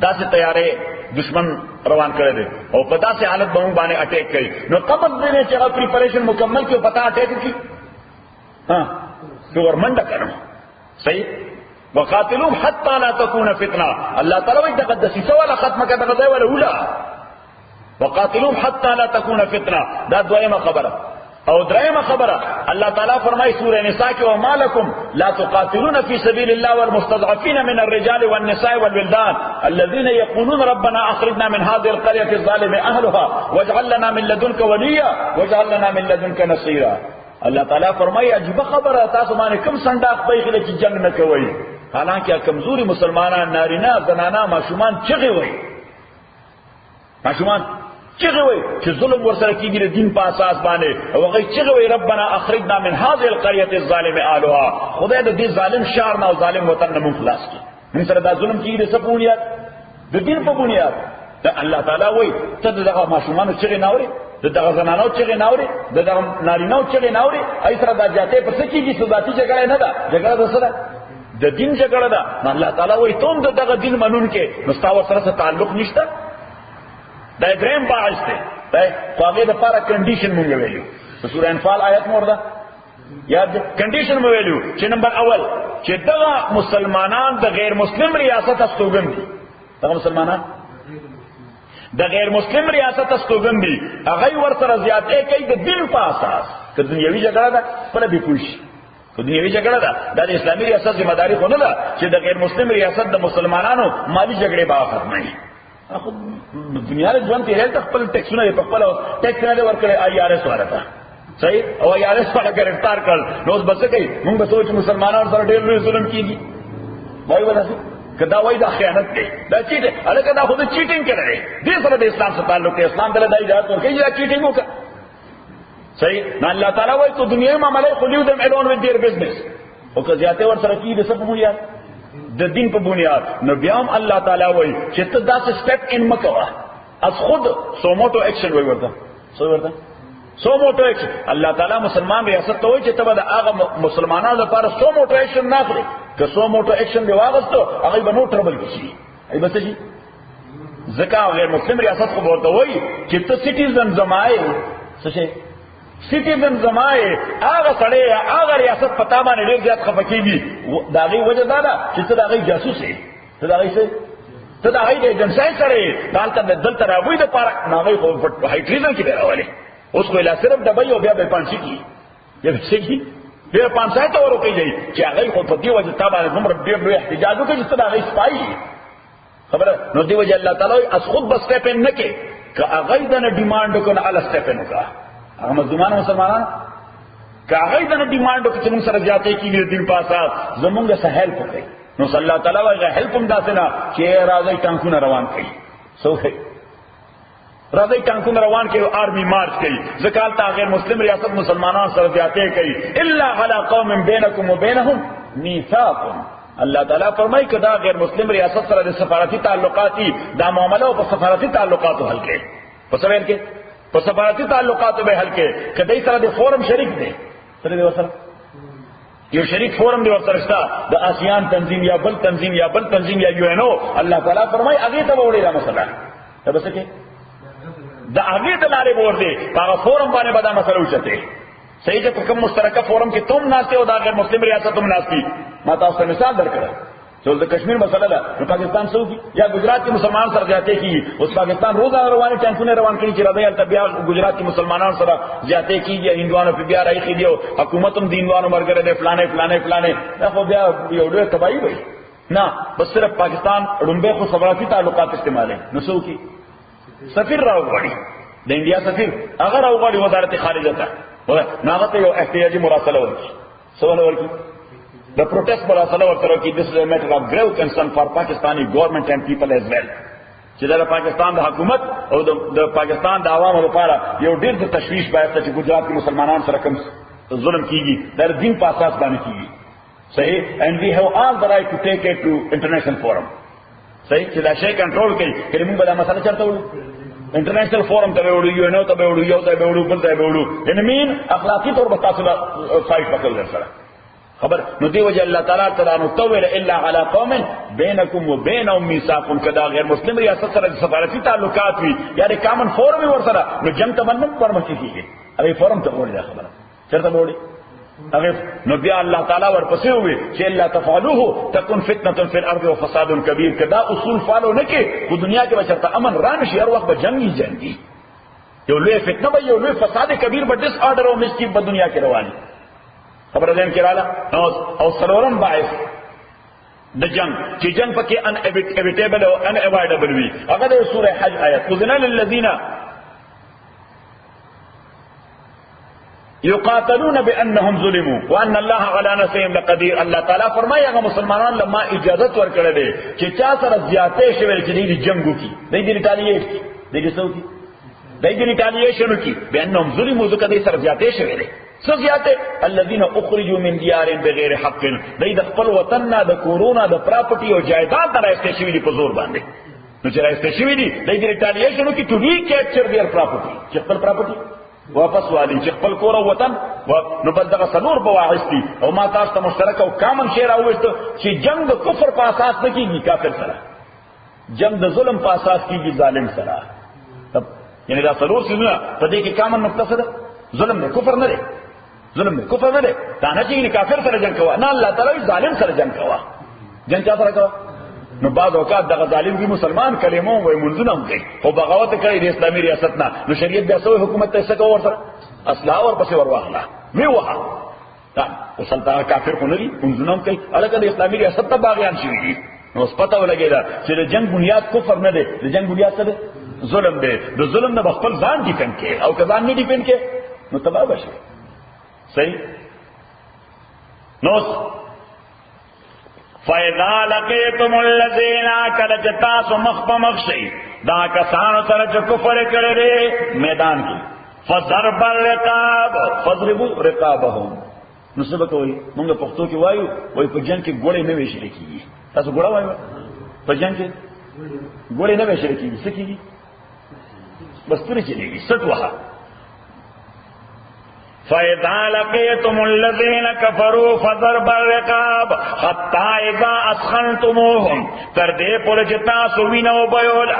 داسې تیارې دشمن روان کړی دی او په داسې حالت باندې اٹیک کوي نو قبل دې چې هغه پریپریشن مکمل کړي پتا اٹیک کی ها گورنمنٹ کرو صحیح وقاتلهم حتى لا تكون فتنه الله تعالی وایي دغه دسیسه ولا ختمه کړه دغه ولا اوله وقاتلهم حتى لا تكون فتنه دا دویمه خبره او درېمه خبره الله تعالی فرمایي سوره نساء کې وما لكم لا تقاتلون في سبيل الله والمستضعفين من الرجال والنساء والولدان الذين يقولون ربنا اخرجنا من هذه القريه الظالم اهلها واجعل لنا من لدنك وليا واجعل لنا من لدنك نصيرا الله تعالی فرمایي عجیب خبره تاسو باندې کوم صندوق پیغله چې جنگ نه کوي حالانکه کمزوري مسلمانان نارینه زنانه ماشومان چغي وي ماشومان چغي وي چې ظلم ورسره کیږي د دین په اساس باندې او هغه چغي وي ربنا اخرجنا من هذه القريه الظالم اهلها خدای دې ظالم شهر نه او ظالم وطن نه خلاص کړي موږ سره دا ظلم کیږي د څه بنیاد د دین په بنیاد ته الله تعالی وایي ته دغه ماشومان چغي نه اوري دغه زنانو چغي نه اوري دغه نارینو چغي نه اوري ایسره دا جاته پر څه کیږي ذاتي جګړه نه ده جګړه ده سره د دین جګړه ده الله تعالی وایي ته دغه دین منون کې مستاور سره تعلق نشته دا دریم باعث ده دا هغه د لپاره کنډیشن مونږ ویلو په سورہ انفال آیت مورده یاد کنډیشن مو ویلو چې نمبر اول چې دغه مسلمانان د غیر مسلم ریاست استوګن دي دغه مسلمانان د غیر مسلم ریاست استوګن دي هغه ورسره زیاتې کوي د دین په اساس که دنیوي جګړه ده په دې پوښي که دنیوي جګړه ده د اسلامي ریاست ذمہ داری خو نه ده چې د غیر مسلم ریاست د مسلمانانو مالی جګړې به ختمه اخو دنیا له ژوند کې خپل ټیکسونه په خپل ټیکس نه ورکړي IRS ورته صحیح او IRS په گرفتار کړ نو بس کوي موږ به سوچ مسلمانانو سره ډېر لوی ظلم کیږي وای ولاسي کدا وای دا خیانت کوي دا چیټ الکه دا خو د چیټینګ کوي دې سره د اسلام سره تعلق دی اسلام دله دای اجازه ورکړي دا چیټینګ وکړه صحیح نه الله تعالی وای ته دنیوي معاملې خلیو دم الون وذ دیر بزنس او که زیاته ور سره کیږي د سب بنیاد د دین په بنیاد نو بیا هم الله تعالی وای چې ته دا سټپ ان مکوا از خود سو موټو ایکشن وای ورته سو موټو ایکشن. الله تعالی مسلمان ریاست ته وایي چې تبه د هغه مسلمانانو لپاره سو موټو ایکشن نه اخلي. که سو موټو ایکشن دی واغستو هغه به نو ټربل کیږي. ای بس شي ځکه غیر مسلم ریاست خو ورته وایي چې ته سټیزن زمای څه شي سټیزن زمای هغه سړی هغه ریاست پتا باندې ډیر زیات خفقېږي. دا غي وجه دا ده چې ته دا غي جاسوس یې، ته دا غي څه ته دا غي د جنسای سره دالته دلته راوي د پاره نه خو هایټریزن کې راولي. اوس خو لا صرف دبي او بیا به پانشي کی یا څه کی بیا پانشي ته ورو کوي چې هغه خو په دې وجه تا باندې عمر ډیر لوی احتجاج وکړي چې دا غي سپایي خبره نو دی وجه الله تعالی اس خود بس ته پن نه کې که هغه د ډیماند کو نه ال سټپن وکړه. هغه مظلومان مسلمانان که هغه د ډیماند کو چې موږ سره ځاتې کیږي دین پاسه زمونږ سره هیلپ وکړي نو صلی الله تعالی هغه هیلپ هم داسې نه چې راځي ټانکونه روان کړي سوخه راځي ټانکونه روان کړي آرمی مارچ کوي زکات تا غیر مسلم ریاست مسلمانان سره ځاتې کوي الا علی قوم بینکم وبینهم میثاق. الله تعالی فرمایي کدا غیر مسلم ریاست سره د سفارتي تعلقاتي دا معاملې او په سفارتي تعلقاتو حل کړي په سوال کې په سفارتي تعلقاتو به حل کړي کدی سره د فورم شریک دي سره دی وسره یو شریک فورم دی ورسره شته د آسیان تنظیم یا بل تنظیم یا بل تنظیم یا یو ان او. الله تعالی فرمایي هغه ته وړي دا مسله ته بس کې دا هغه ته لارې ورده هغه فورم باندې به دا مسله وچته صحیح چې کوم مشترکه فورم کې تم ناشته او دا غیر مسلم ریاست هم ناشتي. ما تاسو ته مثال درکړم چې د کشمیر مسله ده نو پاکستان سعودي یا گجرات کې مسلمان سره ځاتې کیږي اوس پاکستان روزانه رواني ټانکونه روان کړي چې راځي ته بیا گجرات کې مسلمانانو سره ځاتې کیږي هندوانو په بیا راځي دی حکومت هم دینوانو مرګره ده فلانه دا خو بیا یو ډېر تباہي وي نه بس صرف پاکستان رومبه خو سفارتي تعلقات استعمالي نو څو کی سفیر راوغړي د انډیا سفیر هغه راوغړي وزارت خارجه ته ناغته یو احتیاجي مراسله ورکړي سوال ورکړي the protest مراسله ورکړي this is a matter of grave concern for Pakistani government and people as well چې دا پاکستان د حکومت او د پاکستان د عوامو لپاره یو ډېر د تشویش باید چې ګجرات کې مسلمانانو سره کوم ظلم کیږي د دین په اساس باندې کیږي صحیح and we have all the right to take it to international forum صحیح چې دا شی کنټرول کوي کله موږ دا مسله چرته وړو انټرنیشنل فورم ته وړو یو نو ته وړو یو ته وړو بل ته وړو ان مين اخلاقی طور په تاسو فایټ وکړل سره خبر نو دی وجه الله تعالی تعالی نو تویل الا علی قوم بینکم وبینهم میثاق کدا غیر مسلم ریاست سره سفارتي تعلقات وی یعنی کامن فورم ور سره نو جنگ ته باندې پرمخ کیږي هغه فورم ته وړي خبره چرته وړي هغه نو بیا الله تعالی ورپسې وي چې الا تفعلوه تكن فتنه فی الارض وفساد کبیر کدا اصول فالو نه کې په دنیا کې بچرته امن ران شي هر وخت به جنگي یو لوی فتنه به یو لوی فساد کبیر به ډیس آرډر او مسکیب په دنیا کې رواني خبر دین کراله او سرورم باعث د جنگ چې جنگ پکې ان ایویټیبل او ان اوایډبل وي هغه د سوره حج آیت اذن للذین یقاتلون بانهم ظلموا وان الله على نصرهم لقدیر. الله تعالی فرمایي هغه مسلمانان لما اجازه ورکړه دي چې چا سره زیاتې شوی چې دې جنگو کی دې ریټالیټ دې څوکي دې ریټالیشن کی بانهم ظلموا ذکر دې سره زیاتې شوی دي سزیاته الذين اخرجوا من ديارهم بغیر حق دای د خپل وطن نه د کورونا د پراپرټي او جایداد نه راځي شوی دي په زور باندې نو چې راځي شوی دي دای د ریټالیشن کی ټو ری کیپچر دیئر پراپرټي چې خپل پراپرټي واپس والی چې خپل کور او وطن نو بل دغه سنور بواعث دي او ما تاسو ته مشترک او کامن شیر اوسته چې جنگ د کفر په اساس نه کیږي کافر سره جنگ د ظلم په اساس کیږي ظالم سره یعنی دا سنور څنګه په دې کې کامن نقطه سره ظلم نه کفر نه دی ظلم نه کفر نه دی دا نه چې کافر سره جنگ کوه نه الله تعالی ظالم سره جنگ کوه جنگ چا سره کوه نو بعض اوقات دغه ظالم وی مسلمان کلمو وای منځونه هم کوي او بغاوت کوي د اسلامي ریاست نه نو شریعت بیا سوې حکومت ته څه کوي ورسره اصلاح ور پسې ور واخلا می وها دا وسلطان کافر خو نه دي منځونه هم کوي الګا د اسلامي ریاست ته باغیان شي نو پته ولګیدا چې د جنگ بنیاد کفر نه دی د جنگ بنیاد څه دی ظلم دی د ظلم نه خپل ځان ډیفند کې او کزان نه ډیفند کې نو تباہ بشي صحیح نو فَإِذَا لَقِيتُمُ الَّذِينَ كَلَجْتَاسُ مَخْبَمَخْشِي دا کسانو سره چې کفر کړي میدان کې فَضَرْبَ الرِّقَابِ فَضْرِبُوا رِقَابَهُم نو څه کوي موږ پښتو کې وایو وای په جنگ کې ګوړې نه ویشل کیږي تاسو ګوړه وایو په جنگ کې ګوړې نه ویشل کیږي څه کیږي بس تری چلے گی سٹ وہاں فَإِذَا لَقِيتُمُ الَّذِينَ كَفَرُوا فَضَرْبَ الرِّقَابِ حَتَّى إِذَا أَثْخَنْتُمُوهُمْ تر دې پورې چې تاسو وینه وبیوله.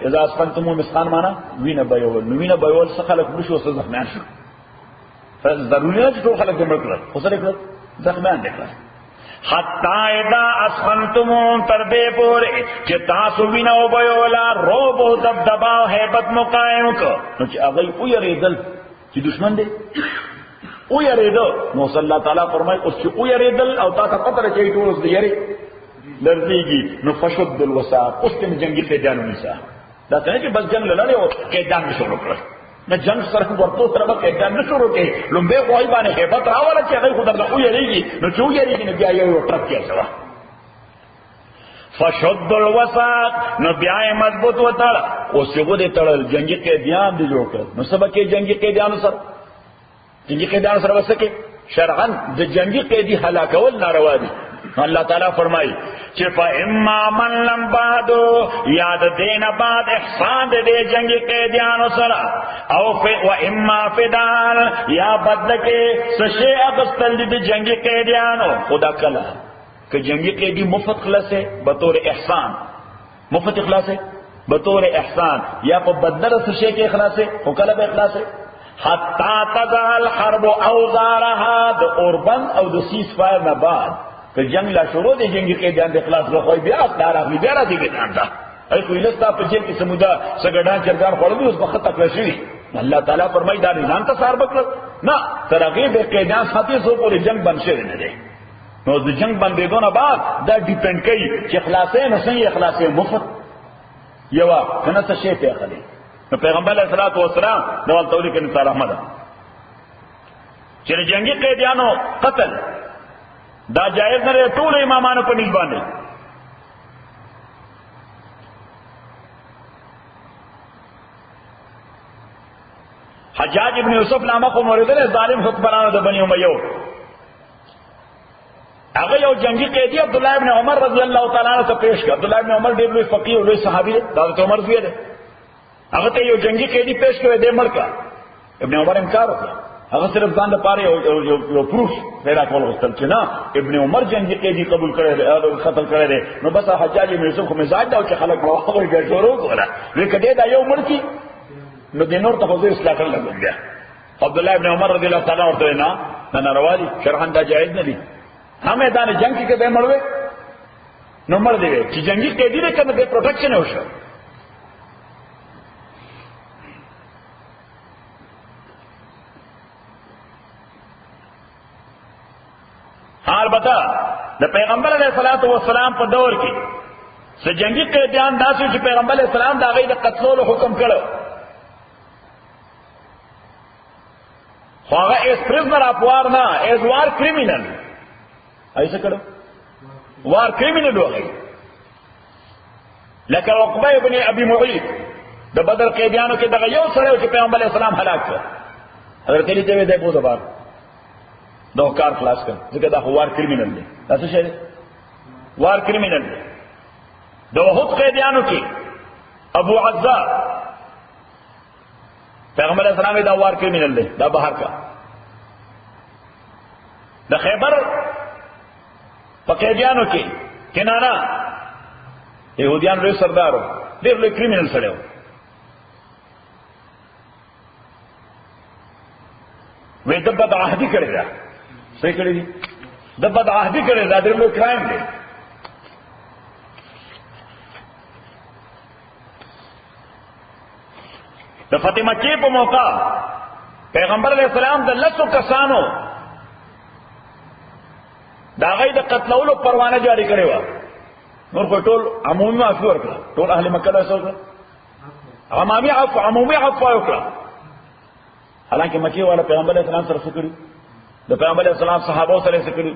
اذا أثخنتموهم اسخان معنا وینه بیول. نو وینه بیول څه خلک مشو څه زخمیان شو. ضروري نه چې ټول خلک دې مړ کړل، خو سره کړل زخمیان دې کړل. حتی اذا اسخنتموهم تر دې پورې چې تاسو وینه وبیوله، روب او دبدبا او هیبت مقایم کو. نو چې هغه ویریدل چې دشمن دی او یریدو، نو صلی الله تعالی فرمایي اوس چې او یریدل او تا ته پته راځي ټول اوس دی یری لرزيږي. نو فشد الوثاق، اوس تم جنگي قیدانو نساء دا څنګه چې بس جنگ لړلې او قیدان شروع کړل. نه جنگ سره ورته سره به قیدان نه شروع کړي، لومبه وای باندې hebat راواله چې هغه خدای او یریږي. نو چې او یریږي نو بیا یو ټرک کې شو فشد الوثاق، نو بیا مضبوط وتړ او څنګه دې تړل جنگي قیدیان دي جوړ کړ. نو سبا کې جنگي قیدیانو سره جنگي قیدیانو سره وسکه شرعاً د جنگي قیدی هلاکول ناروا دي. اللہ تعالیٰ فرمائی چې فاما من لم بعد یاد دین بعد احسان دے جنگی قیدیانو سرا او و اما فدان یا بدل کے سشے اغسطل دے جنگی قیدیانو. خدا کلا کہ جنگی قیدی مفت خلاص ہے بطور احسان، مفت اخلاص ہے بطور احسان، یا پا بدل سشے کے اخلاص ہے وہ کلا بے اخلاص ہے. حتی تزال حرب اوزارها د اوربند او د سیس فائر نہ بعد کہ جنگ لا شروع دے جنگی قیدیان دے اخلاص رخوئی بیا اخلاص راغلی بیا راځي قیدیان دا ای کوئی لستا په جیل کې سمودا سګډان چرګان خورلي اوس وخت تک راشي. الله تعالی فرمایي دا نظام ته سار بکړ نه ترغه به قیدیان ساتي سو پورې جنگ بند شوی نه دی. نو د جنگ بندیدو نه بعد دا ډیپند کوي چې اخلاصې نه صحیح اخلاصې مفت یوا کنه څه شی ته خلی. نو پیغمبر علیہ الصلوۃ والسلام دا تولی کې نثار احمد چې جنگي قیدیانو قتل دا جائز نه ټول امامانو په نسبت باندې. حجاج ابن یوسف نامه کو موریدل ظالم حکمرانو د بنی امیہ هغه یو جنگي قیدی عبد الله ابن عمر رضی الله تعالی عنہ ته پیش کړ. عبد الله ابن عمر ډېر لوی فقيه او لوی صحابي دی، حضرت عمر زوی دی. هغه ته یو جنگي قیدی پیش کړ دې مړ کړ. ابن عمر انکار وکړ. هغه صرف ځان لپاره یو پروف پیدا کول غوښتل چې نه ابن عمر جنگي قیدی قبول کړی دی او قتل کړی دی. نو بس حجاج ابن یوسف کو مزاج دا چې خلک واخوي ګرځورو کوله وکړه دا یو مړ کی نو د نور تفضیل اصلاح کړل بیا. عبد الله ابن عمر رضی الله تعالی عنہ ورته نه ناروا دي شرعاً دا جائز نه دي. هم میدان جنگ کې به مړوي نو مړ دی چې جنگي قیدی نه کنه د پروټیکشن وشو. حال بتا د پیغمبر علیہ الصلوۃ والسلام په دور کې څه جنگي قیدیان داسې چې پیغمبر علیہ السلام دا غي د قتلولو حکم کړو. خو هغه ایز پرزنر اف وار نه ایز وار کریمینل ایسه کړو وار کریمینل وغه لکه عقبه ابن ابي معيط د بدر قیدیانو کې دغه یو سره چې پیغمبر علیہ السلام هلاک کړ. حضرت علی ته دې بوزه بار دا کار خلاص کړ ځکه دا وار کریمینل دی. تاسو شه وار کریمینل دی. د وحد قیدیانو کې ابو عزا پیغمبر علیہ السلام دا وار کریمینل دی، دا بهر کا. د خیبر په قیدیانو کې کنانا يهوديان لوی سردارو ډېر لوی کریمینل سره و. وې د بد عهدی کړی دا څه کړی دي د بد عهدی کړی دا ډېر لوی کرایم دی. د فتح مکې په موقع پیغمبر علیہ السلام د لسو کسانو دا غي د قتلولو پروانه جاری کړې و. نور په ټول عمومي معفو ورکړه، ټول اهل مکه له سره عمومي عفو وکړه. حالانکه مکه والا پیغمبر علیہ السلام سره سکړي د پیغمبر علیہ السلام صحابه سره سکړي.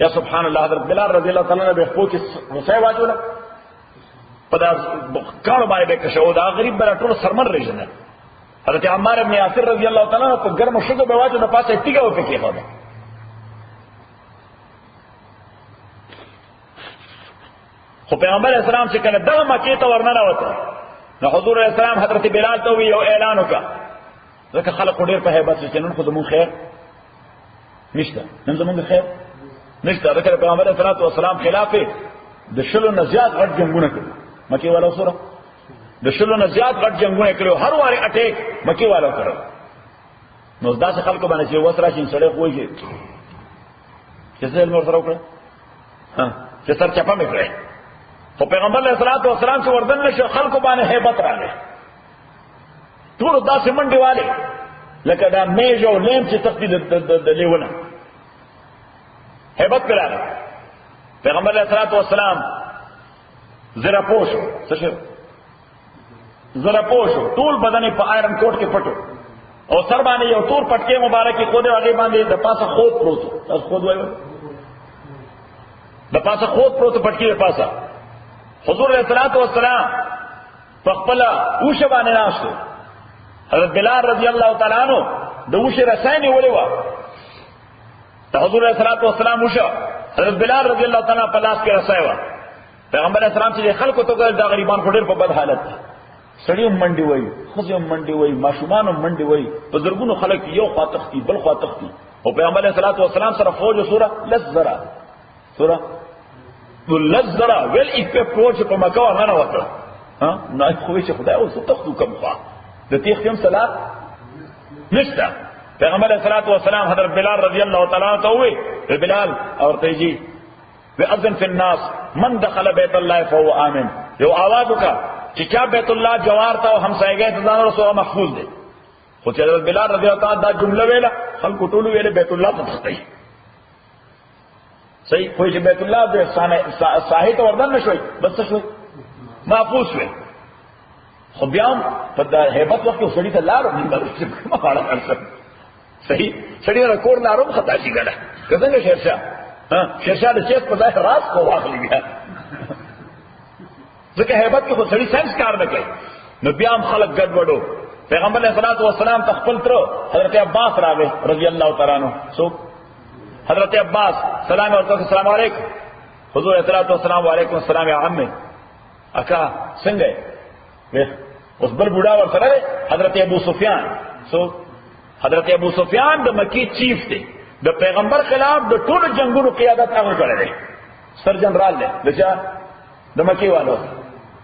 یا سبحان الله حضرت بلال رضی الله تعالی عنہ به خو کې رسای واجوله پدا کار باندې به کښو دا غریب بل ټول سرمن رېژنه. حضرت عمار ابن یاسر رضی الله تعالی عنہ په ګرم شګو به واجو د پاسه تیګه وکړي خو خو پیغمبر اسلام چې کله دغه مکې ته ورننه وته نو حضور علیہ السلام حضرت بلال ته یو اعلان وکړ، ځکه خلک ډېر په هیبت چې نن خو زموږ خیر نشته، نن زموږ خیر نشته. ځکه پیغمبر علیه الصلاۃ والسلام خلاف د شلو نه زیات غټ جنگونه کړي مکې والو سره، د شلو نه زیات غټ جنگونه کړي، هر واري اٹیک مکې والو کړو. نو داسې خلکو باندې چې وس راشي سړی خو وایي چې څه علم ورسره وکړه چې سر چپه مې کړی. خو پیغمبر علیه الصلاۃ والسلام چې وردن نشو خلکو باندې هیبت راغی، ټول داسې منډې والے لکه دا میژ او لیم چې تختی د لیونه هیبت راغی. پیغمبر علیه الصلاۃ والسلام زره پوشو څه شو زره پوشو، ټول بدن په آیرن کوټ کې پټو او سر باندې یو تور پټکي مبارکي خوده هغه باندې د پاسه خود پروت، تاسو خود وایو د پاسه خود پروت پټکي د پاسه. حضور علیہ الصلوۃ والسلام په خپل اوشه باندې ناشته، حضرت بلال رضی الله تعالی عنہ د اوشه رسانه ولې و ته حضور علیہ الصلوۃ والسلام اوشه حضرت بلال رضی الله تعالی په لاس کې رسای و. پیغمبر علیہ السلام چې خلکو ته ګل دا غریبان خو ډېر په بد حالت دي، سړی منډي وای، خزم منډي وای، ماشومان منډي وای، بزرګونو خلک یو خاطختی بل خاطختی. او پیغمبر علیہ الصلوۃ والسلام سره فوج سوره لزرا سوره لزرا ویل ایپه فوج په مکه ورننه وکړه. ها نه خو چې خدای اوس تخته کوم خوا د تیخ یم صلات نشته. پیغمبر علیہ الصلوۃ والسلام حضرت بلال رضی الله تعالی عنہ ته وی بلال اور تیجی واذن فی الناس من دخل بیت الله فهو آمن، یو आवाज وکړه چې چا بیت الله جوار ته او همسایګۍ ته ځان رسول محفوظ دی. خو چې حضرت بلال رضی الله تعالی دا جمله ویله خلکو ټول ویله بیت الله ته تختی صحیح، خو چې بیت الله د ساحې ته وردن نشوي بس شوي محفوظ شوي. خو بیا هم په د هیبت وخت کې سړي ته لارو ما خاړه ارسه صحیح سړي را کور لارو خطا شي ګله څنګه شیرشاه شیرشاه د چیت په ځای راز کو واخلي بیا ځکه هیبت کې خو سړي سنس کار نه کوي. نو بیا هم خلک ګډ وډو. پیغمبر علیه الصلوۃ والسلام تخپل تر حضرت عباس راغی رضی الله تعالی عنہ، سو حضرت عباس سلام ورته السلام علیکم. حضور علیه الصلوۃ والسلام علیکم السلام یا عمي اکا څنګه اوس بل بوډا ور سره حضرت ابو سفیان. سو حضرت ابو سفیان د مکی چیف دی، د پیغمبر خلاف د ټولو جنگونو قیادت هغه کړی دی، سر جنرال دی دچا د مکی والو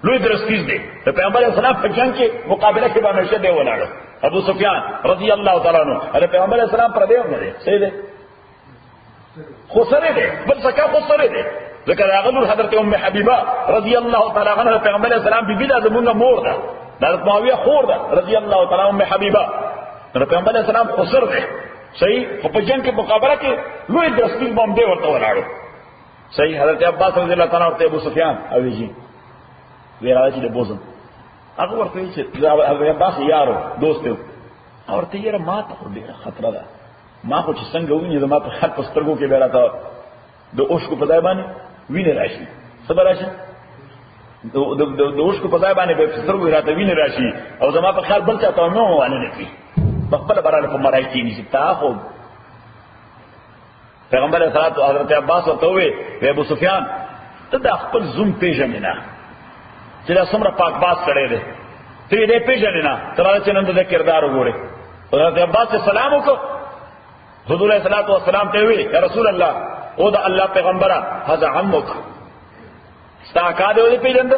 لوی درستیز دی. د پیغمبر اسلام په جنگ کې مقابله کې باندې شه دی ولاړو ابو سفیان رضی الله تعالی عنہ. د پیغمبر اسلام پر دی نه دی صحیح دی خو سره دی بل څه خو سره دی. ذکر هغه حضرت ام حبیبه رضی الله تعالی عنها پیغمبر اسلام بیبی د زمونږ مور ده، د معاویه خور ده رضی الله تعالی ام حبیبه. د پیغمبر اسلام خو سره دی صحیح، خو په جنگ کې مقابله کې لوی درستیز باندې ورته ولاړو صحیح. حضرت عباس رضی الله تعالی عنہ ابو سفیان او جی ویرا چې د بوزم هغه ورته چې حضرت عباس یارو دوست او ورته یې ما ته ډیره خطر ده، ما خو چې څنګه ویني زما په خط پسترګو کې بیره تا د اوښکو په ځای باندې ویني راشي صبر راشي د اوښکو په ځای باندې په پسترګو راته ویني راشي او زما په خیال بل چاته نو وانه نه کی خپل براله په مرای کې نشي تا خو. پیغمبر اسلام حضرت عباس ورته وی ابو سفیان ته د خپل زوم پیژنې نه چې دا څومره پاک باز کړي دي ته دې پیژنې نه تر چې نن د کردار وګوره. حضرت عباس سلام وکړ حضور علیہ الصلوۃ والسلام ته وی یا رسول الله او دا الله پیغمبره هذا عمک ستا کا دې پیژند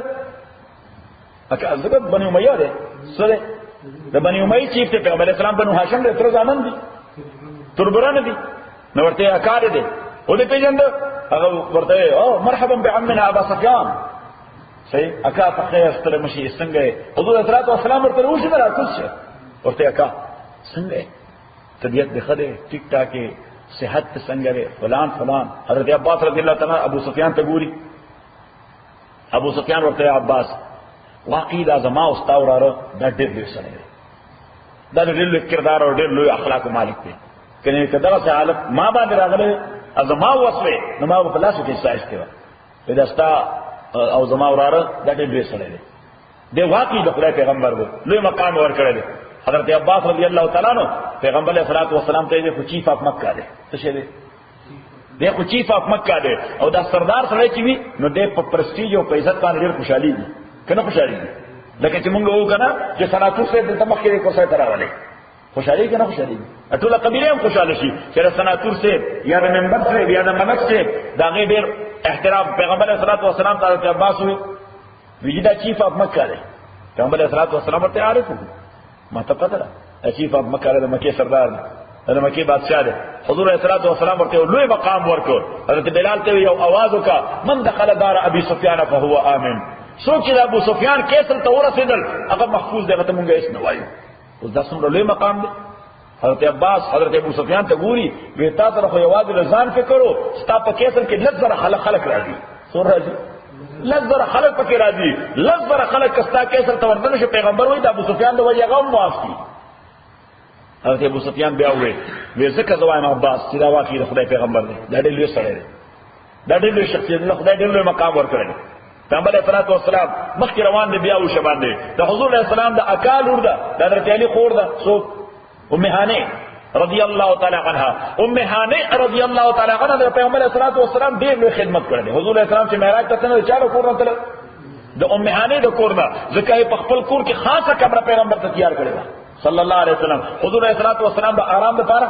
اکه ازګه بنو امیہ ده سره د بنو امیہ چیف ته پیغمبر اسلام بنو هاشم له تر ځانن دي تربران دي نو ورته اکا دې او دې پیژند هغه ورته او مرحبا بعمنا ابا سفیان صحیح اکا فخیر ستر مشي څنګه حضور علیہ الصلوۃ والسلام ورته وښه راکوشه ورته اکا څنګه طبیعت دې خده ټیک ټاکه صحت څنګه لري فلان فلان. حضرت عباس رضی الله تعالی ابو سفیان ته ګوري، ابو سفیان ورته عباس واقعي دا زما او ستا وراره دا ډېر لوی سړی دی، دا ډېر لوی کردار او ډېر لوی اخلاق مالک دی. کنه کدا سه حالت ما باندې راغله ازما وسوي نو ما په لاس کې سایز کړه دا ستا او زما وراره دا ډېر لوی سړی دی. دی واقعي د خدای پیغمبر دی، لوی مقام ورکړی دی. حضرت عباس رضی الله تعالی عنہ پیغمبر علیہ الصلوۃ والسلام ته یې خو چیف اف مکه دی څه شه دی دی خو چیف اف مکه دی او دا سردار سره چې وي نو دی په پرستیج او په عزت باندې ډېر خوشحالي دي کنه خوشحالي دي لکه چې مونږ وکړه چې سناتور سے د تمخې کو سره راولې خوشالي کنه خوشالي ټول قبيله هم خوشاله شي چې سناتور سے یا د منبر سے یا د ملک سے دا غي ډېر احترام پیغمبر صلی الله علیه وسلم تعالی عباس وی وجدا چیف اف مکه ده پیغمبر صلی الله علیه وسلم ته عارف ما ته پته ده چیف اف مکه ده مکه سردار ده مکه بادشاہ ده حضور صلی الله علیه وسلم ورته لوی مقام ورکړ حضرت بلال ته یو आवाज وکا من دخل دار ابي سفيان فهو امن سوچ دا ابو سفیان کیسل ته ورسېدل هغه محفوظ دی ته مونږه هیڅ نه وایو اوس دا څومره لوی مقام دی حضرت عباس حضرت ابو سفیان ته ګوري وی تا سره خو یوازې لزان فکرو ستا په کیسل کې لږ زره خلق راځي سور راځي لږ زره خلق پکې راځي لږ زره خلق کستا کیسل ته ورته شو پیغمبر وی دا ابو سفیان د وجه هغه معافي حضرت ابو سفیان بیا وی زکه زوایم عباس چې دا واقعي خدای پیغمبر دی دا ډېر لوی سره دی دا ډېر لوی شخصیت دی خدای ډېر لوی مقام ورکړي پیغمبر علیہ الصلوۃ والسلام مخکې روان دی بیا وشه باندې د حضور علیہ السلام د اکال ور ده د حضرت علی خور ده سو ام هانه رضی الله تعالی عنها ام هانه رضی الله تعالی عنها د پیغمبر علیہ الصلوۃ والسلام ډېر لوی خدمت کړې حضور علیہ السلام چې معراج ته نه چالو کور نه تل د ام هانه د کور نه ځکه په خپل کور کې خاصه کمره پیغمبر ته تیار کړې صلی الله علیه وسلم حضور علیہ الصلوۃ والسلام د آرام لپاره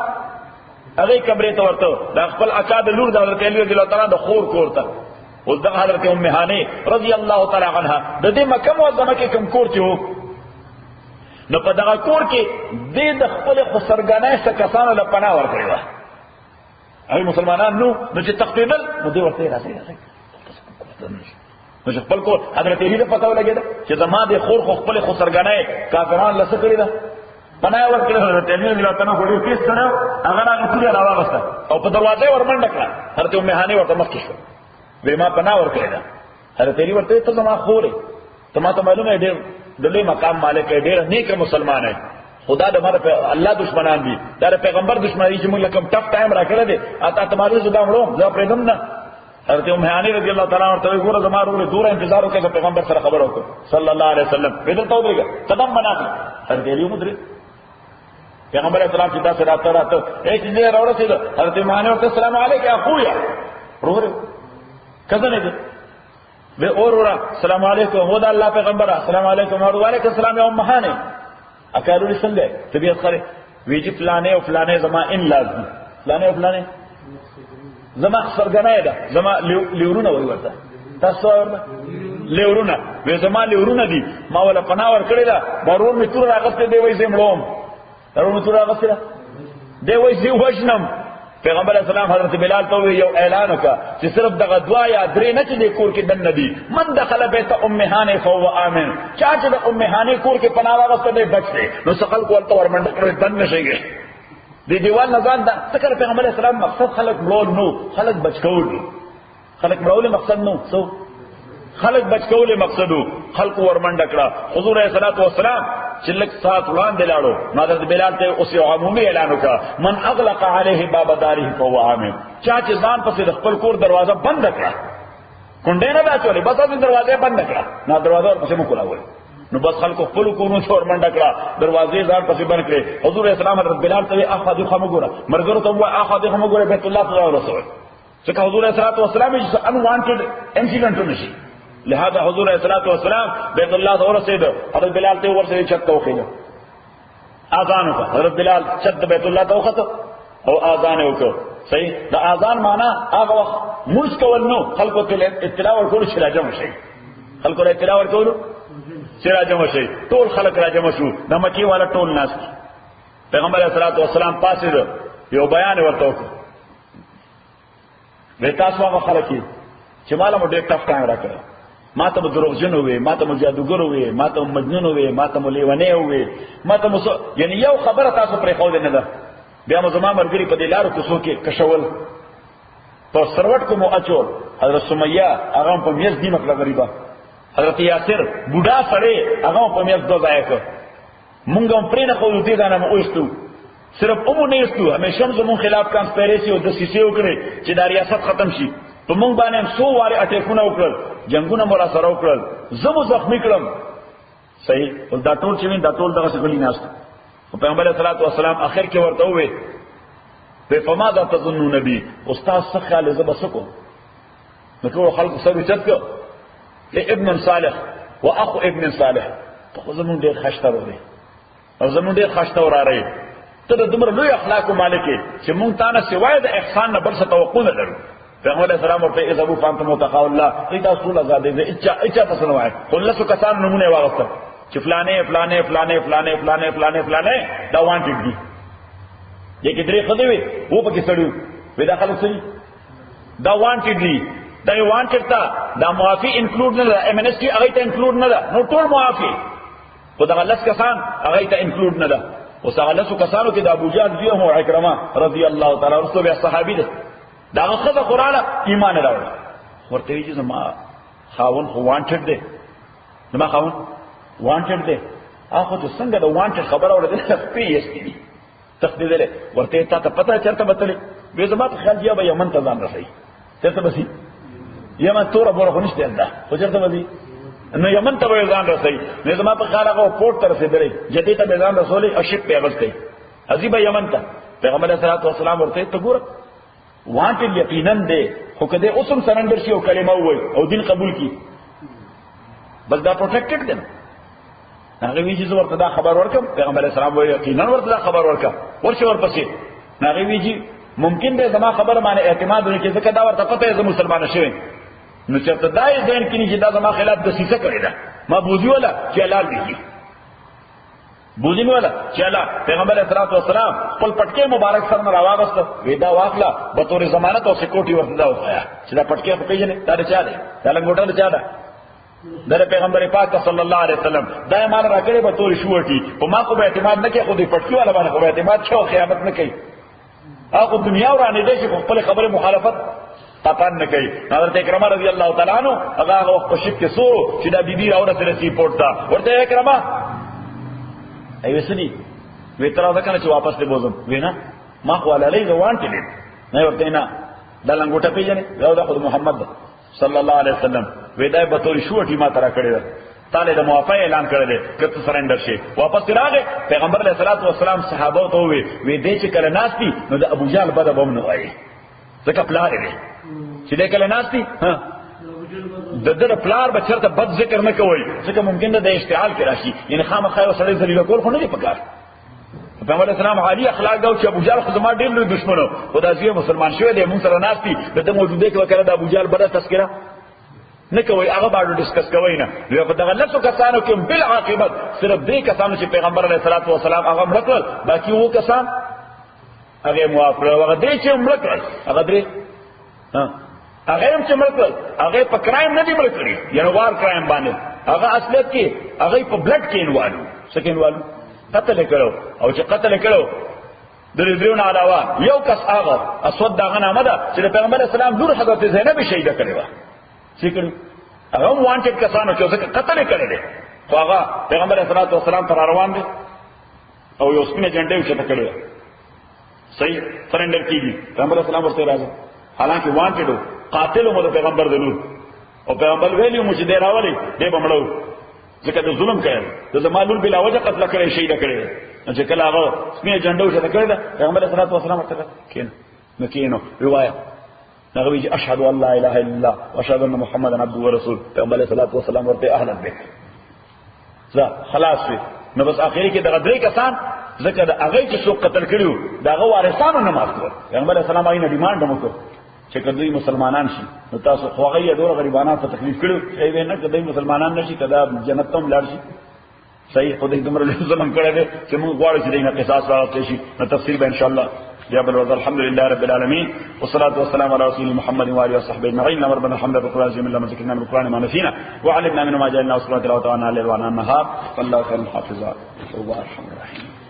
هغه کمرې ته ورته د خپل اکا د لور د حضرت علی رضی الله تعالی د خور کور ته اوس دغه حضرت ام هانه رضی الله تعالی عنها د دې مکه معظمه کې کوم کور چې وو نو په دغه کور کې د خپل خسرګنۍ څخه کسانو له پناه ورکړی و هغه مسلمانان نو چې تقریبا نو دوی ورته راځي نو چې خپل کور حضرت علی ته پته ولګېده چې زما د خور خپل خسرګنۍ کافرانو لسه کړی ده پناه ورکړی حضرت علی رضی الله تعالی عنہ کیس سره هغه هغه ټول راوغسته او په دروازه ورمنډه کړه حضرت ام هانه ورته مخکې شو وی ما پناه ورکړی ده حضرت علی ورته ته زما خورې ته ما ته معلومه ډېر د لوی مقام مالک ډېر نیک مسلمان ہے خدا د مر په الله دشمنان دي دا پیغمبر دشمنی چې موږ کوم ټف ټایم را کړی دی اته تمہارو زدا وړو زه پرېدم نه حضرت ام هانه رضی الله تعالی عنها ته ګوره زما ورو دور انتظار وکړه پیغمبر سره خبر وکړه صلی الله علیه وسلم بدل ته ودرېږه قدم بنا حضرت علی مدري پیغمبر اسلام چې تاسو راته هیڅ نه راوړل حضرت ام هانه ورته السلام علیکم اخویا ورو کزه نه دي و اورورا السلام علیکم هو دا الله پیغمبر السلام علیکم و علیکم السلام یا ام هانه اکالو څنګه طبیعت خره ویجی فلانه او فلانه زما ان لازم فلانه او فلانه زما سرګنای ده زما لیورونه وای ورته تاسو ورته لیورونه و زما لیورونه دي ما ولا پناه ور کړی دا ضرور می تور راغسته دی وای زمړوم ضرور می تور راغسته دی وای زی وښنم پیغمبر اسلام حضرت بلال ته یو اعلان وکړ چې صرف دغه دعا یا درې نه چې د کور کې دن ندي من دخل بیت ام هانه فهو امن چا چې د ام هانه کور کې پناه واغسته دی بچ دی نو څخل کول ته ورمنډ کړی دن نشيږي د دیوال نزان دا ذکر پیغمبر اسلام مقصد خلق مړول نو خلق بچ کول خلق مړول مقصد نو سو خلق بچ کول مقصدو خلق ورمنډ کړه حضور صلی الله علیه وسلم چې لک سات وړاندې لاړو حضرت بلال ته اوس یو عمومي اعلان وکړ من اغلق عليه باب داره فهو امن چا چې ځان پسې د خپل کور دروازه بند کړه کونډه نه راچولې بس د دروازه بند کړه نو دروازه پسې مو کولاوي نو بس خلکو خپل کورونو څور منډه کړه دروازې ځان پسې بند کړې حضور اسلام حضرت بلال ته اخذ خمګوره مرګرو ته وا اخذ خمګوره بیت الله تعالی رسول ځکه حضور صلی الله علیه وسلم چې unwanted incident نشي لہذا حضور علیہ الصلوۃ والسلام بیت اللہ سے رسید حضرت بلال ته ورسې چت توخینه اذان وکړه حضرت بلال چت بیت الله ته وخته او اذان وکړه صحیح دا اذان معنا هغه وخت موږ کول نو خلکو ته اطلاع ورکول چې راځم شي خلکو ته اطلاع ورکول چې راځم شي ټول خلک راځم شو د مکی والا ټول ناس پیغمبر علیہ الصلوۃ والسلام پاسه یو بیان ورته وکړ به تاسو هغه خلک چې مالا مو ډېر ټف ټایم راکړه ما ته دروغجن وې ما ته جادوګر وې ما ته مجنون وې ما ته لیونی وې ما ته یعنی یو خبره تاسو پرې خو نه ده بیا مو زما مرګري په دې لارو کوڅو کې کشول په سروټ کو مو اچول حضرت سمیہ هغه په میز دی مکړه غریبا حضرت یاسر بوډا سره هغه په میز دوه ځای کړ مونږ هم پرې نه خو دې ځانه مو اوستو صرف امو نه اوستو همیشه زمون خلاف کانسپیرسی او دسیسه وکړي چې دا ریاست ختم شي په مونږ باندې 100 واره اٹیکونه وکړل جنگونه مرا سره وکړل زمو زخمی کړم صحیح او دا ټول چې دا ټول دغه څه غلی ناست پیغمبر صلی الله علیه وسلم اخر کې ورته وې په فماذا تظن نبی استاد څه خیال زبسکو نو ټول خلق سره چت کو ابن صالح واخو ابن صالح ته زمون ډېر خشته ورې او زمون ډېر خشته وراره ته د دومره لوی اخلاقو مالک چې مونږ تا نه سوای د احسان نه بل څه توقع نه لرو. پیغمبر السلام ورته اذهبوا فانتم متقوا الله ایدا رسول الله دې اچا تاسو نه وای خلصو کسان نمونه واغسته چې فلانه فلانه فلانه فلانه فلانه فلانه فلانه دا وانټډ دي یکه درې خدای وي وو پکې سړیو وې دا خلک سړي دا وانټډ دي دا وانټډ تا دا معافي انکلود نه ده امنسټي هغه ته انکلود نه ده نو ټول معافي خو دا غلس کسان هغه ته انکلود نه ده اوس هغه لسو کسانو کې د ابو جهل دی او عکرمه رضی الله تعالی عنہ به صحابي ده دا خدای قرآن ایمان راوړ ورته یې چې ما خاون خو وانټډ دی ما خاون وانټډ دی هغه ته څنګه دا وانټډ خبر اورېدل سپی یستي تخدیدل ورته ته پته چرته بتلې به زما ته خیال دی به یمن ته ځان رسي چرته بسي یمن تور ابو رخ نشته ده خو چرته بسي نو یمن ته به ځان رسي نو زما په خیال هغه پورت تر رسیدلې جدي ته به ځان رسولې او شپ په اغسته عجیب یمن ته پیغمبر صلی الله علیه وسلم ورته ته ګور وانټډ یقینا ده خو کده اوسم سرندر شي او کلمه وای او دین قبول کی بس دا پروټیکټډ ده هغه وی چې ورته دا خبر ورکم پیغمبر اسلام وای یقینا ورته دا خبر ورکم ورشه ورپسې هغه وی چې ممکن ده زما خبر باندې اعتماد ونکړي ځکه دا ورته پته زه مسلمان شوم نو چرته دا یې ځین کړي چې دا زما خلاف د سیسه کړی ده ما بوزي ولا چې حلال دي بوزي ولا چې الله پیغمبر اسلام والسلام خپل پټکي مبارک سره راوغسته ودا واخلا به تور ضمانت او سکیورټي ورته دا وخایا چې دا پټکي په پیژنې دا چا ده دا لنګوټه چا ده در پیغمبر پاک صلی الله علیه وسلم دا مال راکړي به تور شوټي په ما کو به اعتماد نه کوي خو دې پټکي والا باندې خو اعتماد شو خیانت نه کوي هغه دنیا ورانه دي چې خپل خبره مخالفت پاتان نه کوي. حضرت اکرمه رضی الله تعالی عنہ هغه وخت په شک کې سو چې دا بیبي راوړه سره ریپورت تا ورته اکرمه ایو سدي وی تر دا کنه چې واپس دې بوزم وینا ما خو علی روان تلې نه ورته نه د لنګوټه پیژنې دا خود محمد صلی الله علیه وسلم ودا به تور شوټي ما ترا کړی تعالی د موافقه اعلان کړی دی کته سرندر شي واپس راغی پیغمبر علیه الصلاۃ والسلام صحابه ته وی دې چې کله ناشتي نو د ابو جهل بده بم نه وایي ځکه پلار دی چې دې کله ناشتي ها د دې پلار به چرته بد ذکر نه کوي ځکه ممکن ده د اشتعال کې راشي یعنی خامخا یو سړی ذلیل کول خو نه دی پکار. پیغمبر اسلام عالی اخلاق دا چې ابو جهل خو زما ډېر لوی دشمنو خدای زیه مسلمان شوی دی مونږ سره ناشتي د موجوده کې وکړه د ابو جهل بده تذکرہ نه کوي هغه باندې ډیسکس کوي نه نو په دغه لسو کسانو کې بل عاقبت صرف دې کسانو چې پیغمبر علیه الصلاۃ والسلام هغه مړکل باقي وو کسان هغه موافقه هغه دې چې مړکل هغه درې هغه هم چې مړکل هغه په کرایم نه دی مړکړي یعنی وار کرایم باندې هغه اصلیت کې هغه په بلډ کې انوالو سکین والو قتل کړو او چې قتل کړو د دې نه علاوه یو کس هغه اسود دغه نامه ده چې پیغمبر اسلام لور حضرت زینب شهیده کړې و چې کړو هغه وانټډ کسانو چې څنګه قتل کړي دي خو هغه پیغمبر اسلام والسلام پر روان دي او یو سپینه جنډه چې پکړه صحیح سرندر کیږي پیغمبر اسلام ورته راځي حالانکه وانټډ قاتل مو د پیغمبر دلور او پیغمبر ویلی مو چې دی راولي دی بمړو ځکه د ظلم کوي د زمانول بلا وجه قتل کړي شهید کړي چې کله هغه سپینه جنډه چې کړي پیغمبر اسلام والسلام ورته کین مکینو روایت نغوی چې اشهد ان لا اله الا الله واشهد ان محمدا عبده ورسوله پیغمبر صلی الله علیه وسلم ورته اهلا بك ځا خلاص وي نو بس اخري کې دغه درې کسان ځکه د هغه چې څوک قتل کړیو دغه وارثانو نه معاف کړ پیغمبر اسلام یې ډیماند وکړ چې کله مسلمانان شي نو تاسو خوغه یې ډور غریبانو ته تکلیف کړو ای نه کله مسلمانان نشي کدا جنت ته لاړ شي صحیح خدای دمر له ظلم کړی دی چې موږ غواړو چې دینه قصاص راوړل شي نو تفصیل به ان شاء الله يا بل الحمد لله رب العالمين والصلاة والسلام على رسول محمد وآله وصحبه أجمعين. ربنا الحمد بالقرآن العظيم لما ذكرنا من القرآن ما نسينا وعلمنا منه ما جعلنا وصلاة الله وتعالى الليل وعنا النهار والله خير الحافظ والله الرحمن الرحيم.